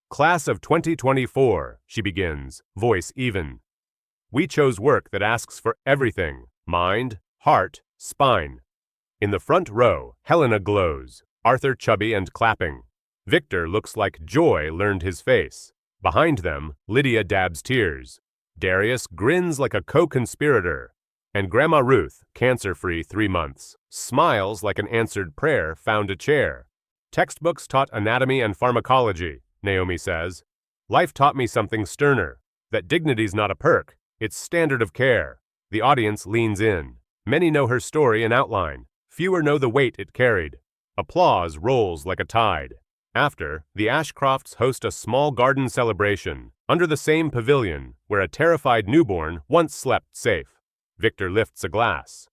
Class of 2024, she begins, voice even. We chose work that asks for everything, mind, heart, spine. In the front row, Helena glows, Arthur chubby and clapping. Victor looks like joy learned his face. Behind them, Lydia dabs tears. Darius grins like a co-conspirator. And Grandma Ruth, cancer-free 3 months, smiles like an answered prayer found a chair. Textbooks taught anatomy and pharmacology, Naomi says. Life taught me something sterner, that dignity's not a perk, it's standard of care. The audience leans in. Many know her story in outline. Fewer know the weight it carried. Applause rolls like a tide. After, the Ashcrofts host a small garden celebration, under the same pavilion where a terrified newborn once slept safe. Victor lifts a glass.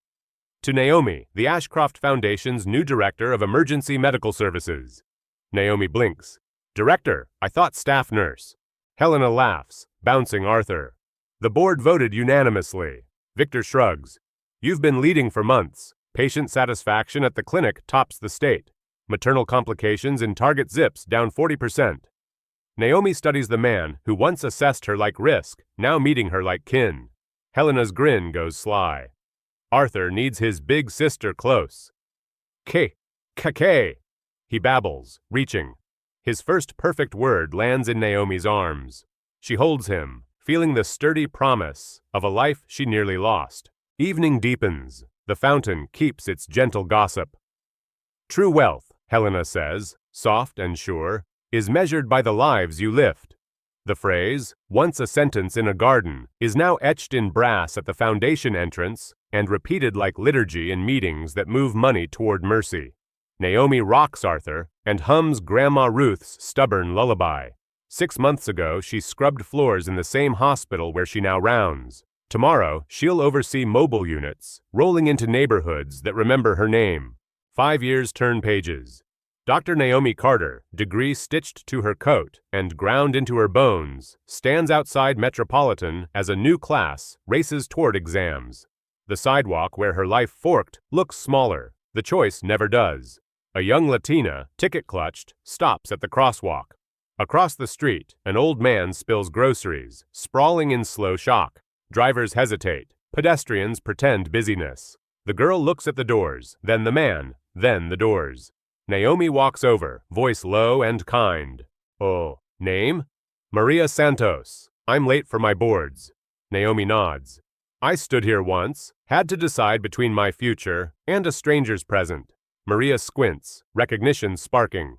To Naomi, the Ashcroft Foundation's new director of emergency medical services. Naomi blinks. Director, I thought staff nurse. Helena laughs, bouncing Arthur. The board voted unanimously. Victor shrugs. You've been leading for months. Patient satisfaction at the clinic tops the state. Maternal complications in target zips down 40%. Naomi studies the man who once assessed her like risk, now meeting her like kin. Helena's grin goes sly. Arthur needs his big sister close. K. He babbles, reaching. His first perfect word lands in Naomi's arms. She holds him, feeling the sturdy promise of a life she nearly lost. Evening deepens. The fountain keeps its gentle gossip. True wealth, Helena says, soft and sure, is measured by the lives you lift. The phrase, once a sentence in a garden, is now etched in brass at the foundation entrance and repeated like liturgy in meetings that move money toward mercy. Naomi rocks Arthur and hums Grandma Ruth's stubborn lullaby. 6 months ago, she scrubbed floors in the same hospital where she now rounds. Tomorrow, she'll oversee mobile units, rolling into neighborhoods that remember her name. 5 years turn pages. Dr. Naomi Carter, degree stitched to her coat and ground into her bones, stands outside Metropolitan as a new class races toward exams. The sidewalk where her life forked looks smaller. The choice never does. A young Latina, ticket-clutched, stops at the crosswalk. Across the street, an old man spills groceries, sprawling in slow shock. Drivers hesitate. Pedestrians pretend busyness. The girl looks at the doors, then the man, then the doors. Naomi walks over, voice low and kind. Oh, name? Maria Santos. I'm late for my boards. Naomi nods. I stood here once, had to decide between my future and a stranger's present. Maria squints, recognition sparking.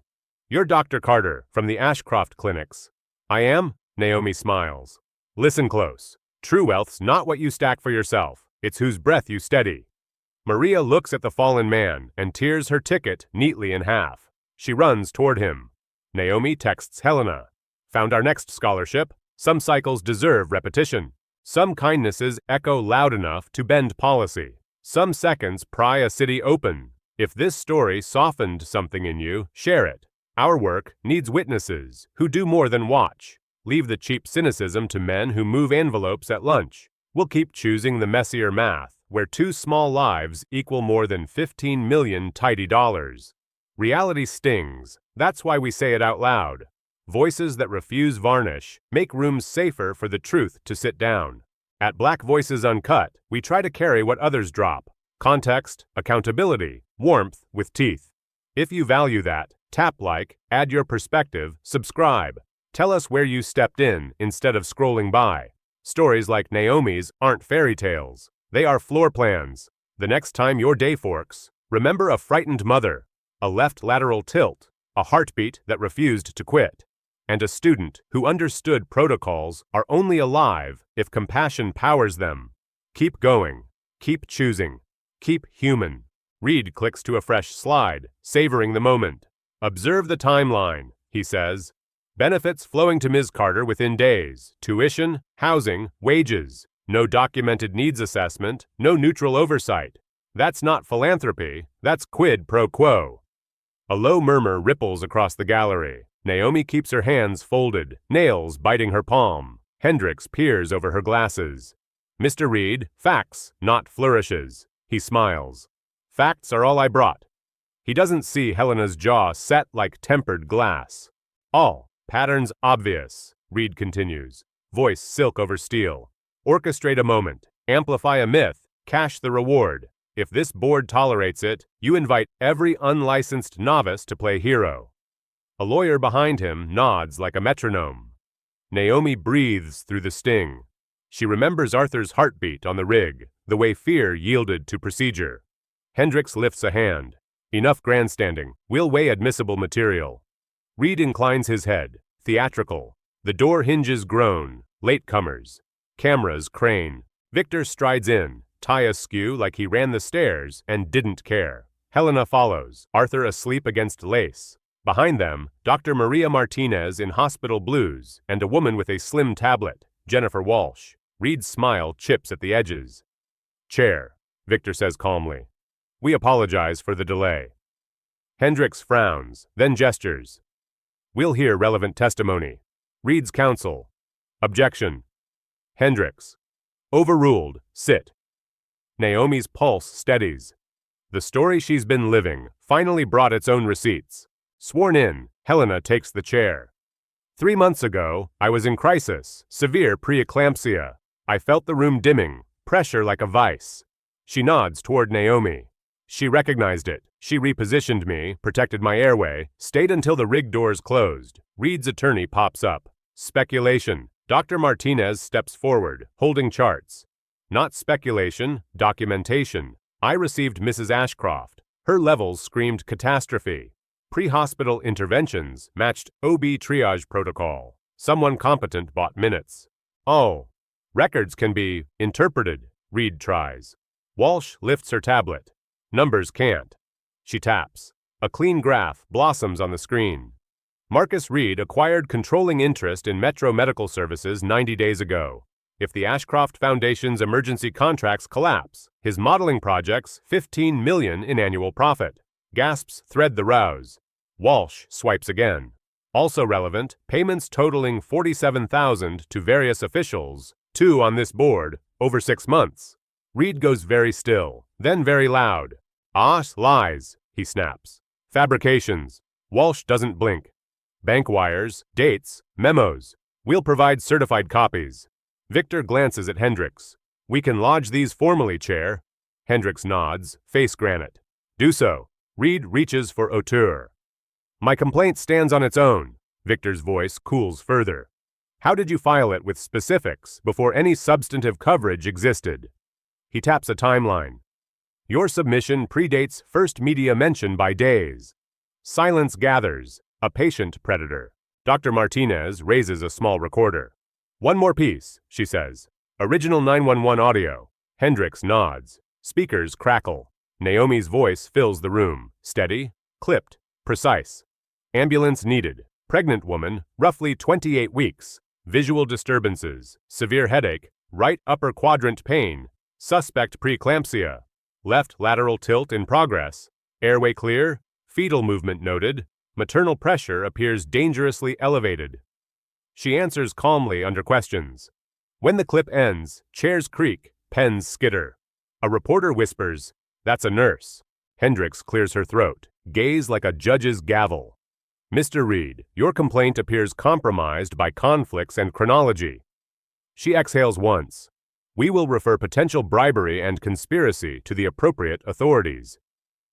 You're Dr. Carter, from the Ashcroft clinics. I am? Naomi smiles. Listen close. True wealth's not what you stack for yourself. It's whose breath you steady. Maria looks at the fallen man and tears her ticket neatly in half. She runs toward him. Naomi texts Helena. Found our next scholarship. Some cycles deserve repetition. Some kindnesses echo loud enough to bend policy. Some seconds pry a city open. If this story softened something in you, share it. Our work needs witnesses who do more than watch. Leave the cheap cynicism to men who move envelopes at lunch. We'll keep choosing the messier math, where 2 small lives equal more than 15 million tidy dollars. Reality stings. That's why we say it out loud. Voices that refuse varnish make rooms safer for the truth to sit down. At Black Voices Uncut, we try to carry what others drop. Context, accountability, warmth with teeth. If you value that, tap like, add your perspective, subscribe. Tell us where you stepped in instead of scrolling by. Stories like Naomi's aren't fairy tales. They are floor plans. The next time your day forks, remember a frightened mother, a left lateral tilt, a heartbeat that refused to quit, and a student who understood protocols are only alive if compassion powers them. Keep going. Keep choosing. Keep human. Reed clicks to a fresh slide, savoring the moment. Observe the timeline, he says. Benefits flowing to Ms. Carter within days. Tuition, housing, wages. No documented needs assessment, no neutral oversight. That's not philanthropy, that's quid pro quo. A low murmur ripples across the gallery. Naomi keeps her hands folded, nails biting her palm. Hendricks peers over her glasses. Mr. Reed, facts, not flourishes. He smiles. Facts are all I brought. He doesn't see Helena's jaw set like tempered glass. All, patterns obvious, Reed continues, voice silk over steel. Orchestrate a moment, amplify a myth, cash the reward. If this board tolerates it, you invite every unlicensed novice to play hero. A lawyer behind him nods like a metronome. Naomi breathes through the sting. She remembers Arthur's heartbeat on the rig, the way fear yielded to procedure. Hendricks lifts a hand. Enough grandstanding. We'll weigh admissible material. Reed inclines his head. Theatrical. The door hinges groan. Latecomers. Cameras crane. Victor strides in, tie askew like he ran the stairs and didn't care. Helena follows, Arthur asleep against lace. Behind them, Dr. Maria Martinez in hospital blues and a woman with a slim tablet, Jennifer Walsh. Reed's smile chips at the edges. Chair, Victor says calmly. We apologize for the delay. Hendricks frowns, then gestures. We'll hear relevant testimony. Reed's counsel. Objection. Hendricks. Overruled. Sit. Naomi's pulse steadies. The story she's been living finally brought its own receipts. Sworn in, Helena takes the chair. 3 months ago, I was in crisis, severe preeclampsia. I felt the room dimming, pressure like a vice. She nods toward Naomi. She recognized it. She repositioned me, protected my airway, stayed until the rig doors closed. Reed's attorney pops up. Speculation. Dr. Martinez steps forward, holding charts. Not speculation, documentation. I received Mrs. Ashcroft. Her levels screamed catastrophe. Pre-hospital interventions matched OB triage protocol. Someone competent bought minutes. Oh, records can be interpreted, Reed tries. Walsh lifts her tablet. Numbers can't. She taps. A clean graph blossoms on the screen. Marcus Reed acquired controlling interest in Metro Medical Services 90 days ago. If the Ashcroft Foundation's emergency contracts collapse, his modeling projects $15 million in annual profit. Gasps thread the rouse. Walsh swipes again. Also relevant, payments totaling $47,000 to various officials, 2 on this board, over 6 months. Reed goes very still, then very loud. Lies, he snaps. Fabrications. Walsh doesn't blink. Bank wires, dates, memos. We'll provide certified copies. Victor glances at Hendricks. We can lodge these formally, Chair. Hendricks nods, face granite. Do so. Reed reaches for hauteur. My complaint stands on its own. Victor's voice cools further. How did you file it with specifics before any substantive coverage existed? He taps a timeline. Your submission predates first media mention by days. Silence gathers. A patient predator. Dr. Martinez raises a small recorder. One more piece, she says. Original 911 audio. Hendricks nods. Speakers crackle. Naomi's voice fills the room. Steady, clipped, precise. Ambulance needed. Pregnant woman, roughly 28 weeks. Visual disturbances. Severe headache. Right upper quadrant pain. Suspect preeclampsia. Left lateral tilt in progress. Airway clear. Fetal movement noted. Maternal pressure appears dangerously elevated. She answers calmly under questions. When the clip ends, chairs creak, pens skitter. A reporter whispers, "That's a nurse." Hendricks clears her throat, gaze like a judge's gavel. Mr. Reed, your complaint appears compromised by conflicts and chronology. She exhales once. We will refer potential bribery and conspiracy to the appropriate authorities.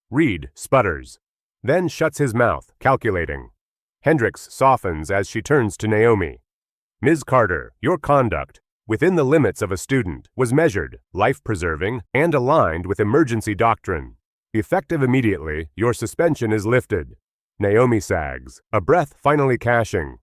Reed sputters, then shuts his mouth, calculating. Hendricks softens as she turns to Naomi. Ms. Carter, your conduct, within the limits of a student, was measured, life-preserving, and aligned with emergency doctrine. Effective immediately, your suspension is lifted. Naomi sags, a breath finally cashing.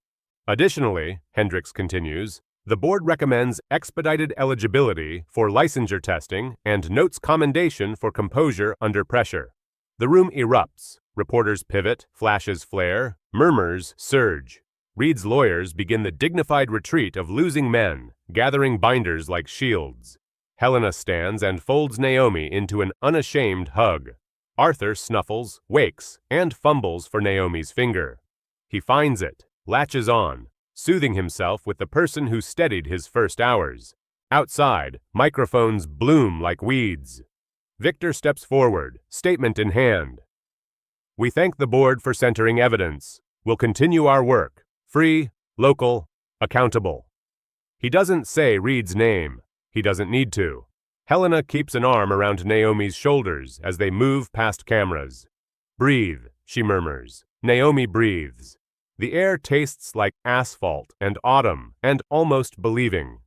Additionally, Hendricks continues, the board recommends expedited eligibility for licensure testing and notes commendation for composure under pressure. The room erupts. Reporters pivot, flashes flare, murmurs surge. Reed's lawyers begin the dignified retreat of losing men, gathering binders like shields. Helena stands and folds Naomi into an unashamed hug. Arthur snuffles, wakes, and fumbles for Naomi's finger. He finds it, latches on, soothing himself with the person who steadied his first hours. Outside, microphones bloom like weeds. Victor steps forward, statement in hand. We thank the board for centering evidence. We'll continue our work. Free, local, accountable. He doesn't say Reed's name. He doesn't need to. Helena keeps an arm around Naomi's shoulders as they move past cameras. "Breathe," she murmurs. Naomi breathes. The air tastes like asphalt and autumn and almost believing.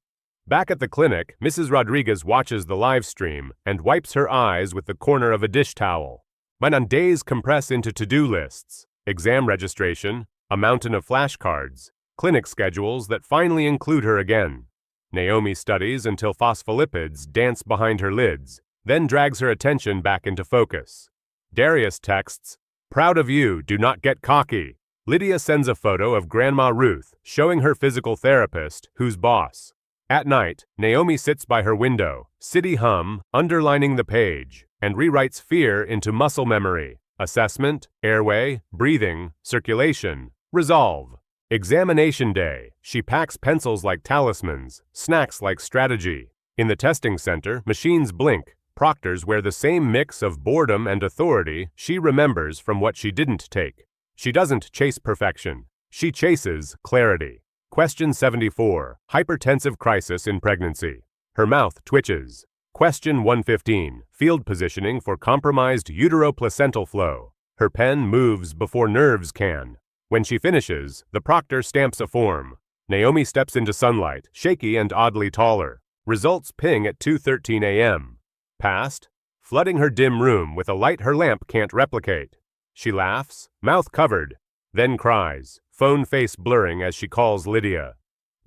Back at the clinic, Mrs. Rodriguez watches the live stream and wipes her eyes with the corner of a dish towel. My days compress into to-do lists, exam registration, a mountain of flashcards, clinic schedules that finally include her again. Naomi studies until phospholipids dance behind her lids, then drags her attention back into focus. Darius texts, "Proud of you, do not get cocky." Lydia sends a photo of Grandma Ruth, showing her physical therapist, who's boss. At night, Naomi sits by her window, city hum, underlining the page, and rewrites fear into muscle memory, assessment, airway, breathing, circulation, resolve. Examination day, she packs pencils like talismans, snacks like strategy. In the testing center, machines blink. Proctors wear the same mix of boredom and authority she remembers from what she didn't take. She doesn't chase perfection. She chases clarity. Question 74. Hypertensive crisis in pregnancy. Her mouth twitches. Question 115. Field positioning for compromised utero-placental flow. Her pen moves before nerves can. When she finishes, the proctor stamps a form. Naomi steps into sunlight, shaky and oddly taller. Results ping at 2:13 a.m. Passed, flooding her dim room with a light her lamp can't replicate. She laughs, mouth covered, then cries, phone face blurring as she calls Lydia.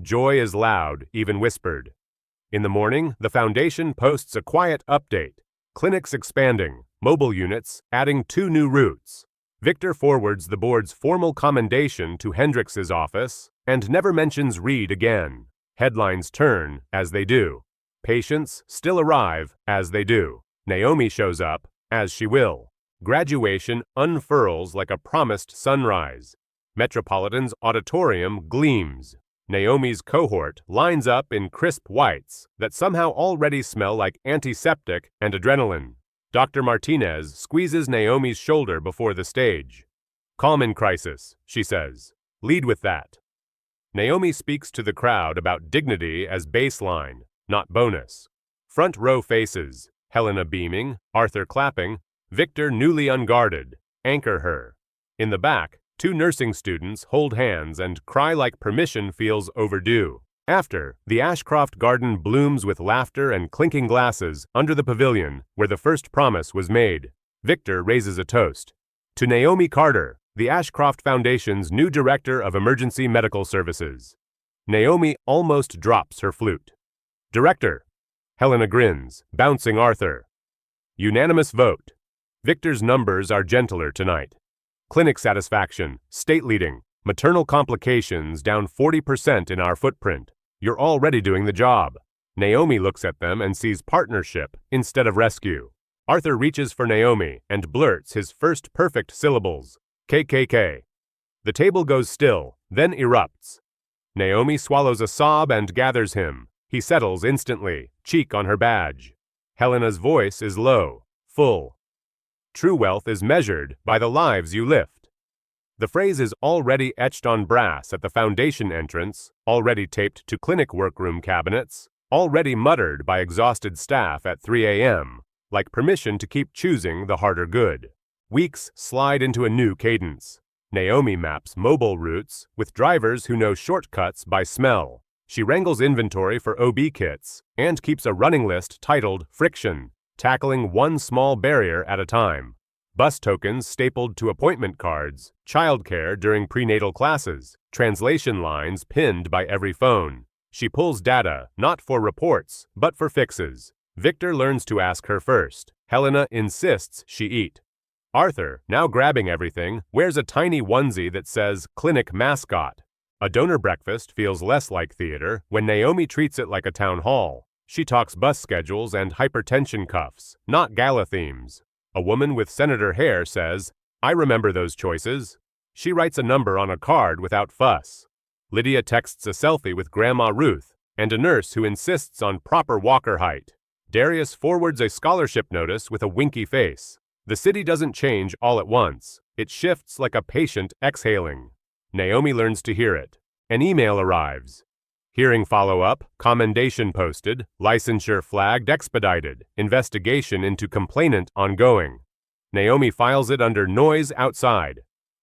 Joy is loud, even whispered. In the morning, the foundation posts a quiet update. Clinics expanding, mobile units adding 2 new routes. Victor forwards the board's formal commendation to Hendrix's office and never mentions Reed again. Headlines turn, as they do. Patients still arrive, as they do. Naomi shows up, as she will. Graduation unfurls like a promised sunrise. Metropolitan's auditorium gleams. Naomi's cohort lines up in crisp whites that somehow already smell like antiseptic and adrenaline. Dr. Martinez squeezes Naomi's shoulder before the stage. "Calm in crisis," she says. "Lead with that." Naomi speaks to the crowd about dignity as baseline, not bonus. Front row faces, Helena beaming, Arthur clapping, Victor newly unguarded, anchor her. In the back, 2 nursing students hold hands and cry like permission feels overdue. After, the Ashcroft garden blooms with laughter and clinking glasses under the pavilion where the first promise was made. Victor raises a toast. To Naomi Carter, the Ashcroft Foundation's new Director of Emergency Medical Services. Naomi almost drops her flute. "Director." Helena grins, bouncing Arthur. Unanimous vote. Victor's numbers are gentler tonight. Clinic satisfaction, state leading, maternal complications down 40% in our footprint. You're already doing the job. Naomi looks at them and sees partnership instead of rescue. Arthur reaches for Naomi and blurts his first perfect syllables. KKK. The table goes still, then erupts. Naomi swallows a sob and gathers him. He settles instantly, cheek on her badge. Helena's voice is low, full. True wealth is measured by the lives you lift. The phrase is already etched on brass at the foundation entrance, already taped to clinic workroom cabinets, already muttered by exhausted staff at 3 a.m., like permission to keep choosing the harder good. Weeks slide into a new cadence. Naomi maps mobile routes with drivers who know shortcuts by smell. She wrangles inventory for OB kits and keeps a running list titled Friction, tackling one small barrier at a time. Bus tokens stapled to appointment cards, childcare during prenatal classes, translation lines pinned by every phone. She pulls data, not for reports, but for fixes. Victor learns to ask her first. Helena insists she eat. Arthur, now grabbing everything, wears a tiny onesie that says Clinic Mascot. A donor breakfast feels less like theater when Naomi treats it like a town hall. She talks bus schedules and hypertension cuffs, not gala themes. A woman with senator hair says, "I remember those choices." She writes a number on a card without fuss. Lydia texts a selfie with Grandma Ruth and a nurse who insists on proper walker height. Darius forwards a scholarship notice with a winky face. The city doesn't change all at once. It shifts like a patient exhaling. Naomi learns to hear it. An email arrives. Hearing follow-up, commendation posted, licensure flagged expedited, investigation into complainant ongoing. Naomi files it under noise outside.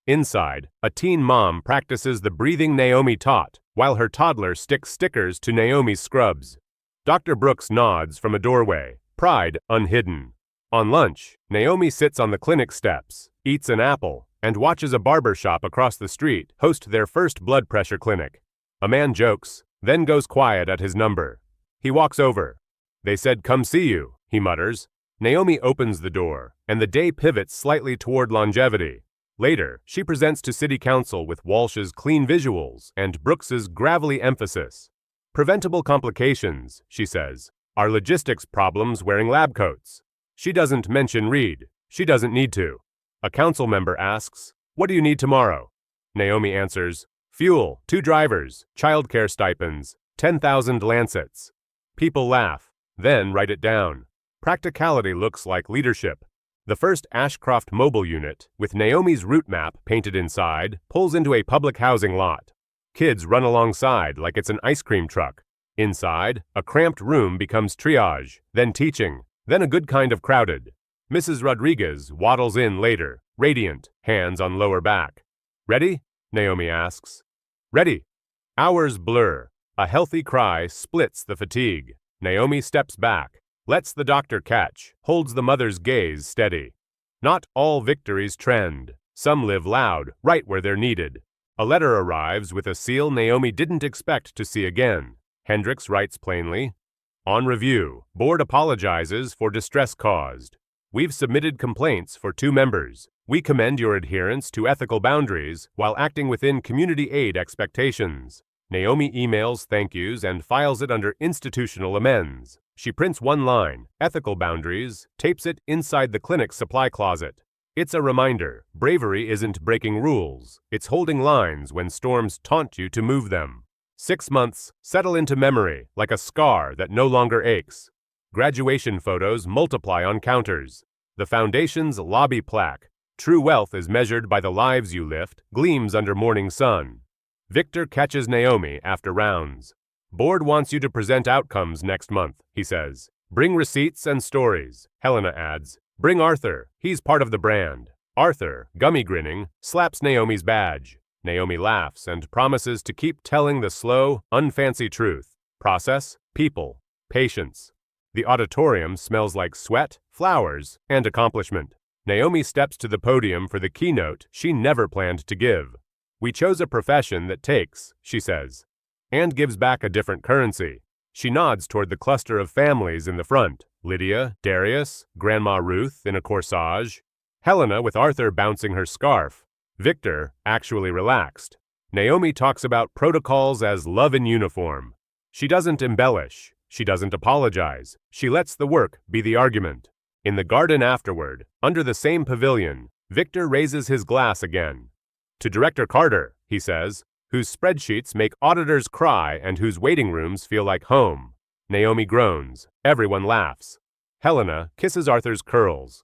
Inside, a teen mom practices the breathing Naomi taught, while her toddler sticks stickers to Naomi's scrubs. Dr. Brooks nods from a doorway, pride unhidden. On lunch, Naomi sits on the clinic steps, eats an apple, and watches a barber shop across the street host their first blood pressure clinic. A man jokes, then goes quiet at his number. He walks over. "They said come see you," he mutters. Naomi opens the door, and the day pivots slightly toward longevity. Later, she presents to City Council with Walsh's clean visuals and Brooks's gravelly emphasis. "Preventable complications," she says, "are logistics problems wearing lab coats." She doesn't mention Reed. She doesn't need to. A council member asks, "What do you need tomorrow?" Naomi answers, "Fuel, 2 drivers, childcare stipends, 10,000 lancets." People laugh, then write it down. Practicality looks like leadership. The first Ashcroft mobile unit, with Naomi's route map painted inside, pulls into a public housing lot. Kids run alongside like it's an ice cream truck. Inside, a cramped room becomes triage, then teaching, then a good kind of crowded. Mrs. Rodriguez waddles in later, radiant, hands on lower back. "Ready?" Naomi asks. "Ready." Hours blur. A healthy cry splits the fatigue. Naomi steps back, lets the doctor catch, holds the mother's gaze steady. Not all victories trend. Some live loud, right where they're needed. A letter arrives with a seal Naomi didn't expect to see again. Hendricks writes plainly, "On review, board apologizes for distress caused. We've submitted complaints for 2 members. We commend your adherence to ethical boundaries while acting within community aid expectations." Naomi emails thank yous and files it under institutional amends. She prints one line, ethical boundaries, tapes it inside the clinic's supply closet. It's a reminder, bravery isn't breaking rules. It's holding lines when storms taunt you to move them. 6 months settle into memory like a scar that no longer aches. Graduation photos multiply on counters. The foundation's lobby plaque, "True wealth is measured by the lives you lift," gleams under morning sun. Victor catches Naomi after rounds. "Board wants you to present outcomes next month," he says. "Bring receipts and stories." Helena adds, "Bring Arthur, he's part of the brand." Arthur, gummy grinning, slaps Naomi's badge. Naomi laughs and promises to keep telling the slow, unfancy truth. Process, people, patience. The auditorium smells like sweat, flowers, and accomplishment. Naomi steps to the podium for the keynote she never planned to give. "We chose a profession that takes," she says, and gives back a different currency. She nods toward the cluster of families in the front, Lydia, Darius, Grandma Ruth in a corsage, Helena with Arthur bouncing her scarf, Victor actually relaxed. Naomi talks about protocols as love in uniform. She doesn't embellish. She doesn't apologize. She lets the work be the argument. In the garden afterward, under the same pavilion, Victor raises his glass again. "To Director Carter," he says, "whose spreadsheets make auditors cry and whose waiting rooms feel like home." Naomi groans. Everyone laughs. Helena kisses Arthur's curls.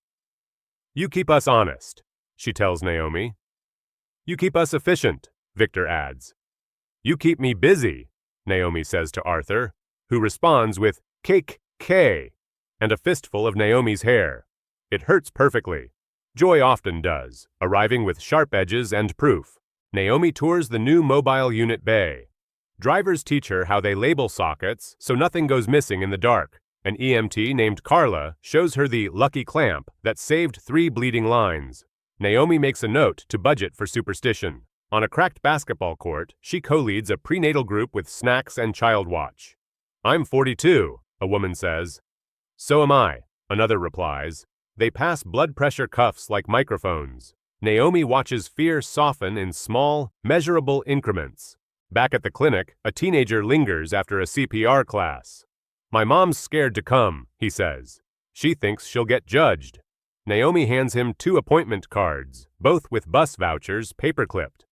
"You keep us honest," she tells Naomi. "You keep us efficient," Victor adds. "You keep me busy," Naomi says to Arthur, who responds with "Cake K" and a fistful of Naomi's hair. It hurts perfectly. Joy often does, arriving with sharp edges and proof. Naomi tours the new mobile unit bay. Drivers teach her how they label sockets so nothing goes missing in the dark. An EMT named Carla shows her the lucky clamp that saved 3 bleeding lines. Naomi makes a note to budget for superstition. On a cracked basketball court, she co-leads a prenatal group with snacks and child watch. "I'm 42, a woman says. "So am I," another replies. They pass blood pressure cuffs like microphones. Naomi watches fear soften in small, measurable increments. Back at the clinic, a teenager lingers after a CPR class. "My mom's scared to come," he says. She thinks she'll get judged. Naomi hands him 2 appointment cards, both with bus vouchers paper-clipped.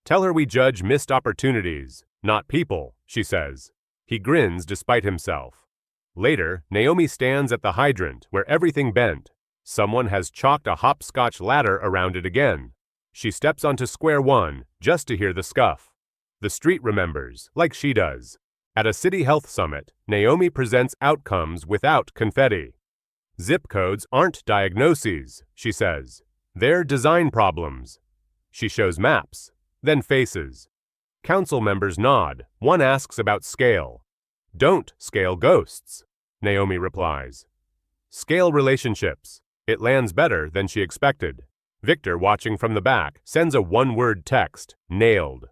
"Tell her we judge missed opportunities, not people," she says. He grins despite himself. Later, Naomi stands at the hydrant where everything bent. Someone has chalked a hopscotch ladder around it again. She steps onto square one just to hear the scuff. The street remembers, like she does. At a city health summit, Naomi presents outcomes without confetti. Zip codes aren't diagnoses, she says. They're design problems. She shows maps, then faces. Council members nod. One asks about scale. Don't scale ghosts, Naomi replies. Scale relationships. It lands better than she expected. Victor, watching from the back, sends a one-word text, nailed.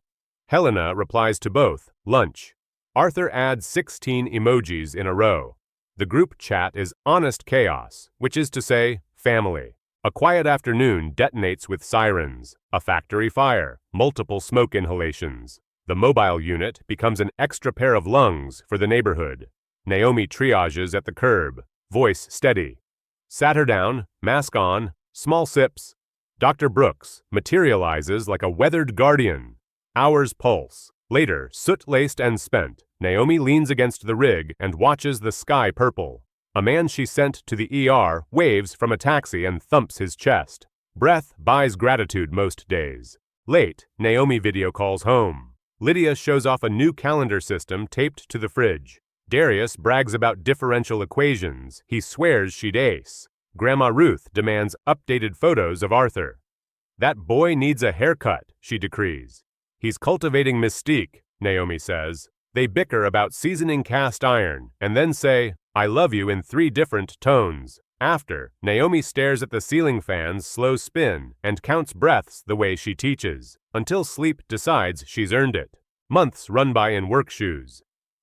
Helena replies to both, lunch. Arthur adds 16 emojis in a row. The group chat is honest chaos, which is to say, family. A quiet afternoon detonates with sirens, a factory fire, multiple smoke inhalations. The mobile unit becomes an extra pair of lungs for the neighborhood. Naomi triages at the curb, voice steady. Sat her down, mask on, small sips. Dr. Brooks materializes like a weathered guardian. Hours pulse. Later, soot-laced and spent, Naomi leans against the rig and watches the sky purple. A man she sent to the ER waves from a taxi and thumps his chest. Breath buys gratitude most days. Late, Naomi video calls home. Lydia shows off a new calendar system taped to the fridge. Darius brags about differential equations he swears she'd ace. Grandma Ruth demands updated photos of Arthur. That boy needs a haircut, she decrees. He's cultivating mystique, Naomi says. They bicker about seasoning cast iron and then say, I love you in 3 different tones. After, Naomi stares at the ceiling fan's slow spin and counts breaths the way she teaches, until sleep decides she's earned it. Months run by in work shoes.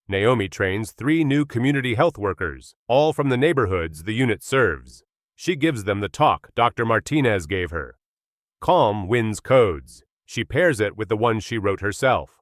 Naomi trains 3 new community health workers, all from the neighborhoods the unit serves. She gives them the talk Dr. Martinez gave her. Calm wins codes. She pairs it with the one she wrote herself.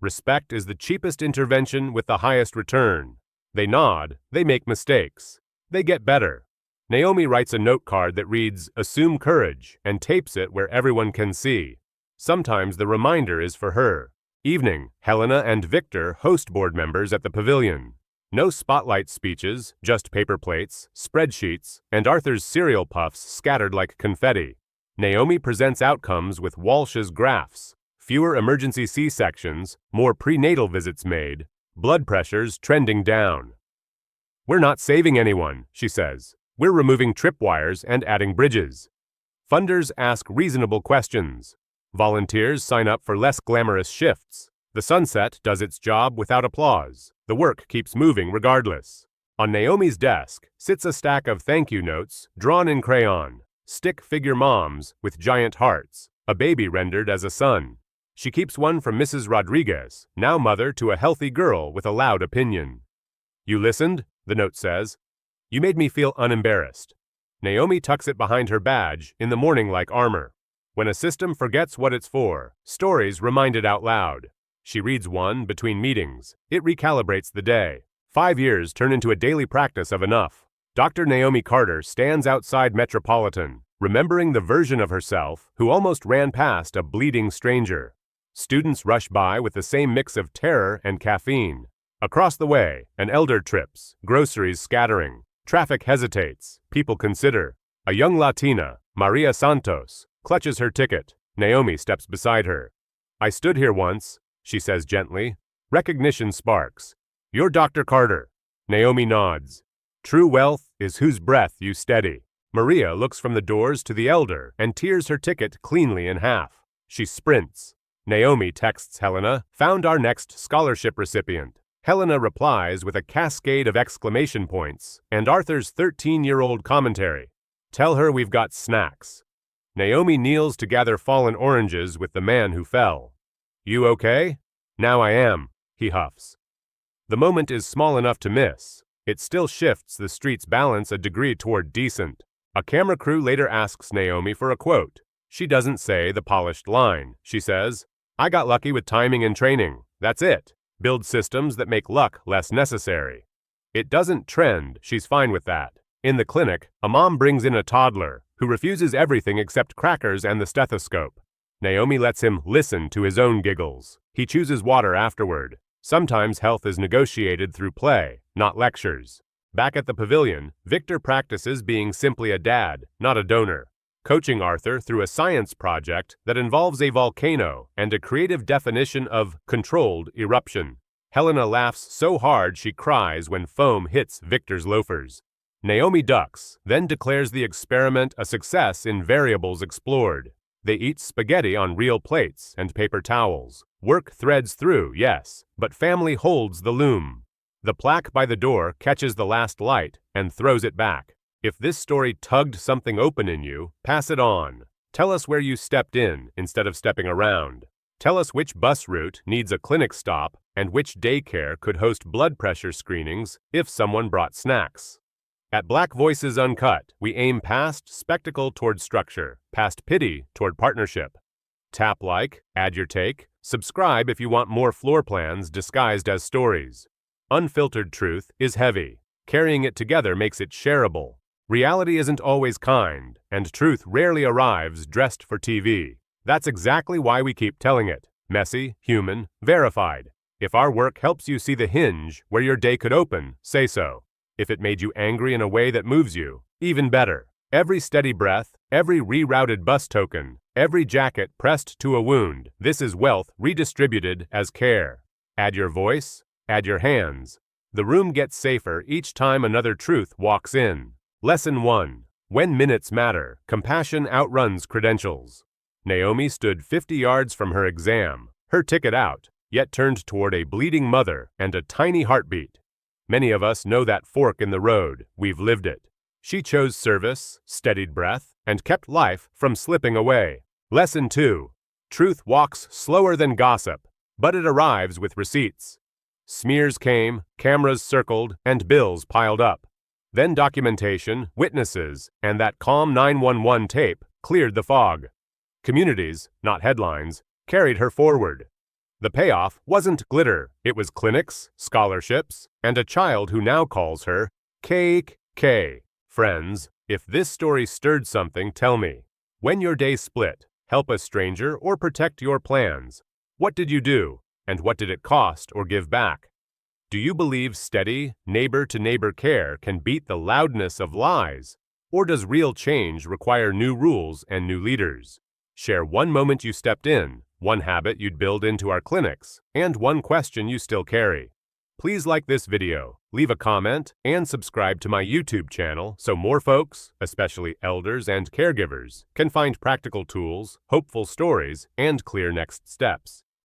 Respect is the cheapest intervention with the highest return. They nod, they make mistakes. They get better. Naomi writes a note card that reads, assume courage, and tapes it where everyone can see. Sometimes the reminder is for her. Evening, Helena and Victor host board members at the pavilion. No spotlight speeches, just paper plates, spreadsheets, and Arthur's cereal puffs scattered like confetti. Naomi presents outcomes with Walsh's graphs. Fewer emergency C-sections, more prenatal visits made, blood pressures trending down. We're not saving anyone, she says. We're removing tripwires and adding bridges. Funders ask reasonable questions. Volunteers sign up for less glamorous shifts. The sunset does its job without applause. The work keeps moving regardless. On Naomi's desk sits a stack of thank you notes drawn in crayon, stick figure moms with giant hearts, a baby rendered as a son. She keeps one from Mrs. Rodriguez, now mother to a healthy girl with a loud opinion. You listened, the note says. You made me feel unembarrassed. Naomi tucks it behind her badge in the morning like armor. When a system forgets what it's for, stories remind it out loud. She reads one between meetings. It recalibrates the day. 5 years turn into a daily practice of enough. Dr. Naomi Carter stands outside Metropolitan, remembering the version of herself who almost ran past a bleeding stranger. Students rush by with the same mix of terror and caffeine. Across the way, an elder trips, groceries scattering. Traffic hesitates, people consider. A young Latina, Maria Santos, clutches her ticket. Naomi steps beside her. I stood here once, she says gently. Recognition sparks. You're Dr. Carter. Naomi nods. True wealth is whose breath you steady. Maria looks from the doors to the elder and tears her ticket cleanly in half. She sprints. Naomi texts Helena, found our next scholarship recipient. Helena replies with a cascade of exclamation points and Arthur's 13-year-old commentary. Tell her we've got snacks. Naomi kneels to gather fallen oranges with the man who fell. You okay? Now I am, he huffs. The moment is small enough to miss. It still shifts the street's balance a degree toward decent. A camera crew later asks Naomi for a quote. She doesn't say the polished line. She says, I got lucky with timing and training. That's it. Build systems that make luck less necessary. It doesn't trend. She's fine with that. In the clinic, a mom brings in a toddler who refuses everything except crackers and the stethoscope. Naomi lets him listen to his own giggles. He chooses water afterward. Sometimes health is negotiated through play, not lectures. Back at the pavilion, Victor practices being simply a dad, not a donor, coaching Arthur through a science project that involves a volcano and a creative definition of controlled eruption. Helena laughs so hard she cries when foam hits Victor's loafers. Naomi ducks, then declares the experiment a success in variables explored. They eat spaghetti on real plates and paper towels. Work threads through, yes, but family holds the loom. The plaque by the door catches the last light and throws it back. If this story tugged something open in you, pass it on. Tell us where you stepped in instead of stepping around. Tell us which bus route needs a clinic stop and which daycare could host blood pressure screenings if someone brought snacks. At Black Voices Uncut, we aim past spectacle toward structure, past pity toward partnership. Tap like, add your take, subscribe if you want more floor plans disguised as stories. Unfiltered truth is heavy. Carrying it together makes it shareable. Reality isn't always kind, and truth rarely arrives dressed for TV. That's exactly why we keep telling it. Messy, human, verified. If our work helps you see the hinge where your day could open, say so. If it made you angry in a way that moves you, even better. Every steady breath, every rerouted bus token, every jacket pressed to a wound, this is wealth redistributed as care. Add your voice, add your hands. The room gets safer each time another truth walks in. Lesson 1. When minutes matter, compassion outruns credentials. Naomi stood 50 yards from her exam, her ticket out, yet turned toward a bleeding mother and a tiny heartbeat. Many of us know that fork in the road, we've lived it. She chose service, steadied breath, and kept life from slipping away. Lesson 2. Truth walks slower than gossip, but it arrives with receipts. Smears came, cameras circled, and bills piled up. Then documentation, witnesses, and that calm 911 tape cleared the fog. Communities, not headlines, carried her forward. The payoff wasn't glitter, it was clinics, scholarships, and a child who now calls her Cake K. Friends, if this story stirred something, tell me. When your day split, help a stranger or protect your plans. What did you do, and what did it cost or give back? Do you believe steady, neighbor-to-neighbor care can beat the loudness of lies? Or does real change require new rules and new leaders? Share one moment you stepped in, one habit you'd build into our clinics, and one question you still carry. Please like this video, leave a comment, and subscribe to my YouTube channel so more folks, especially elders and caregivers, can find practical tools, hopeful stories, and clear next steps.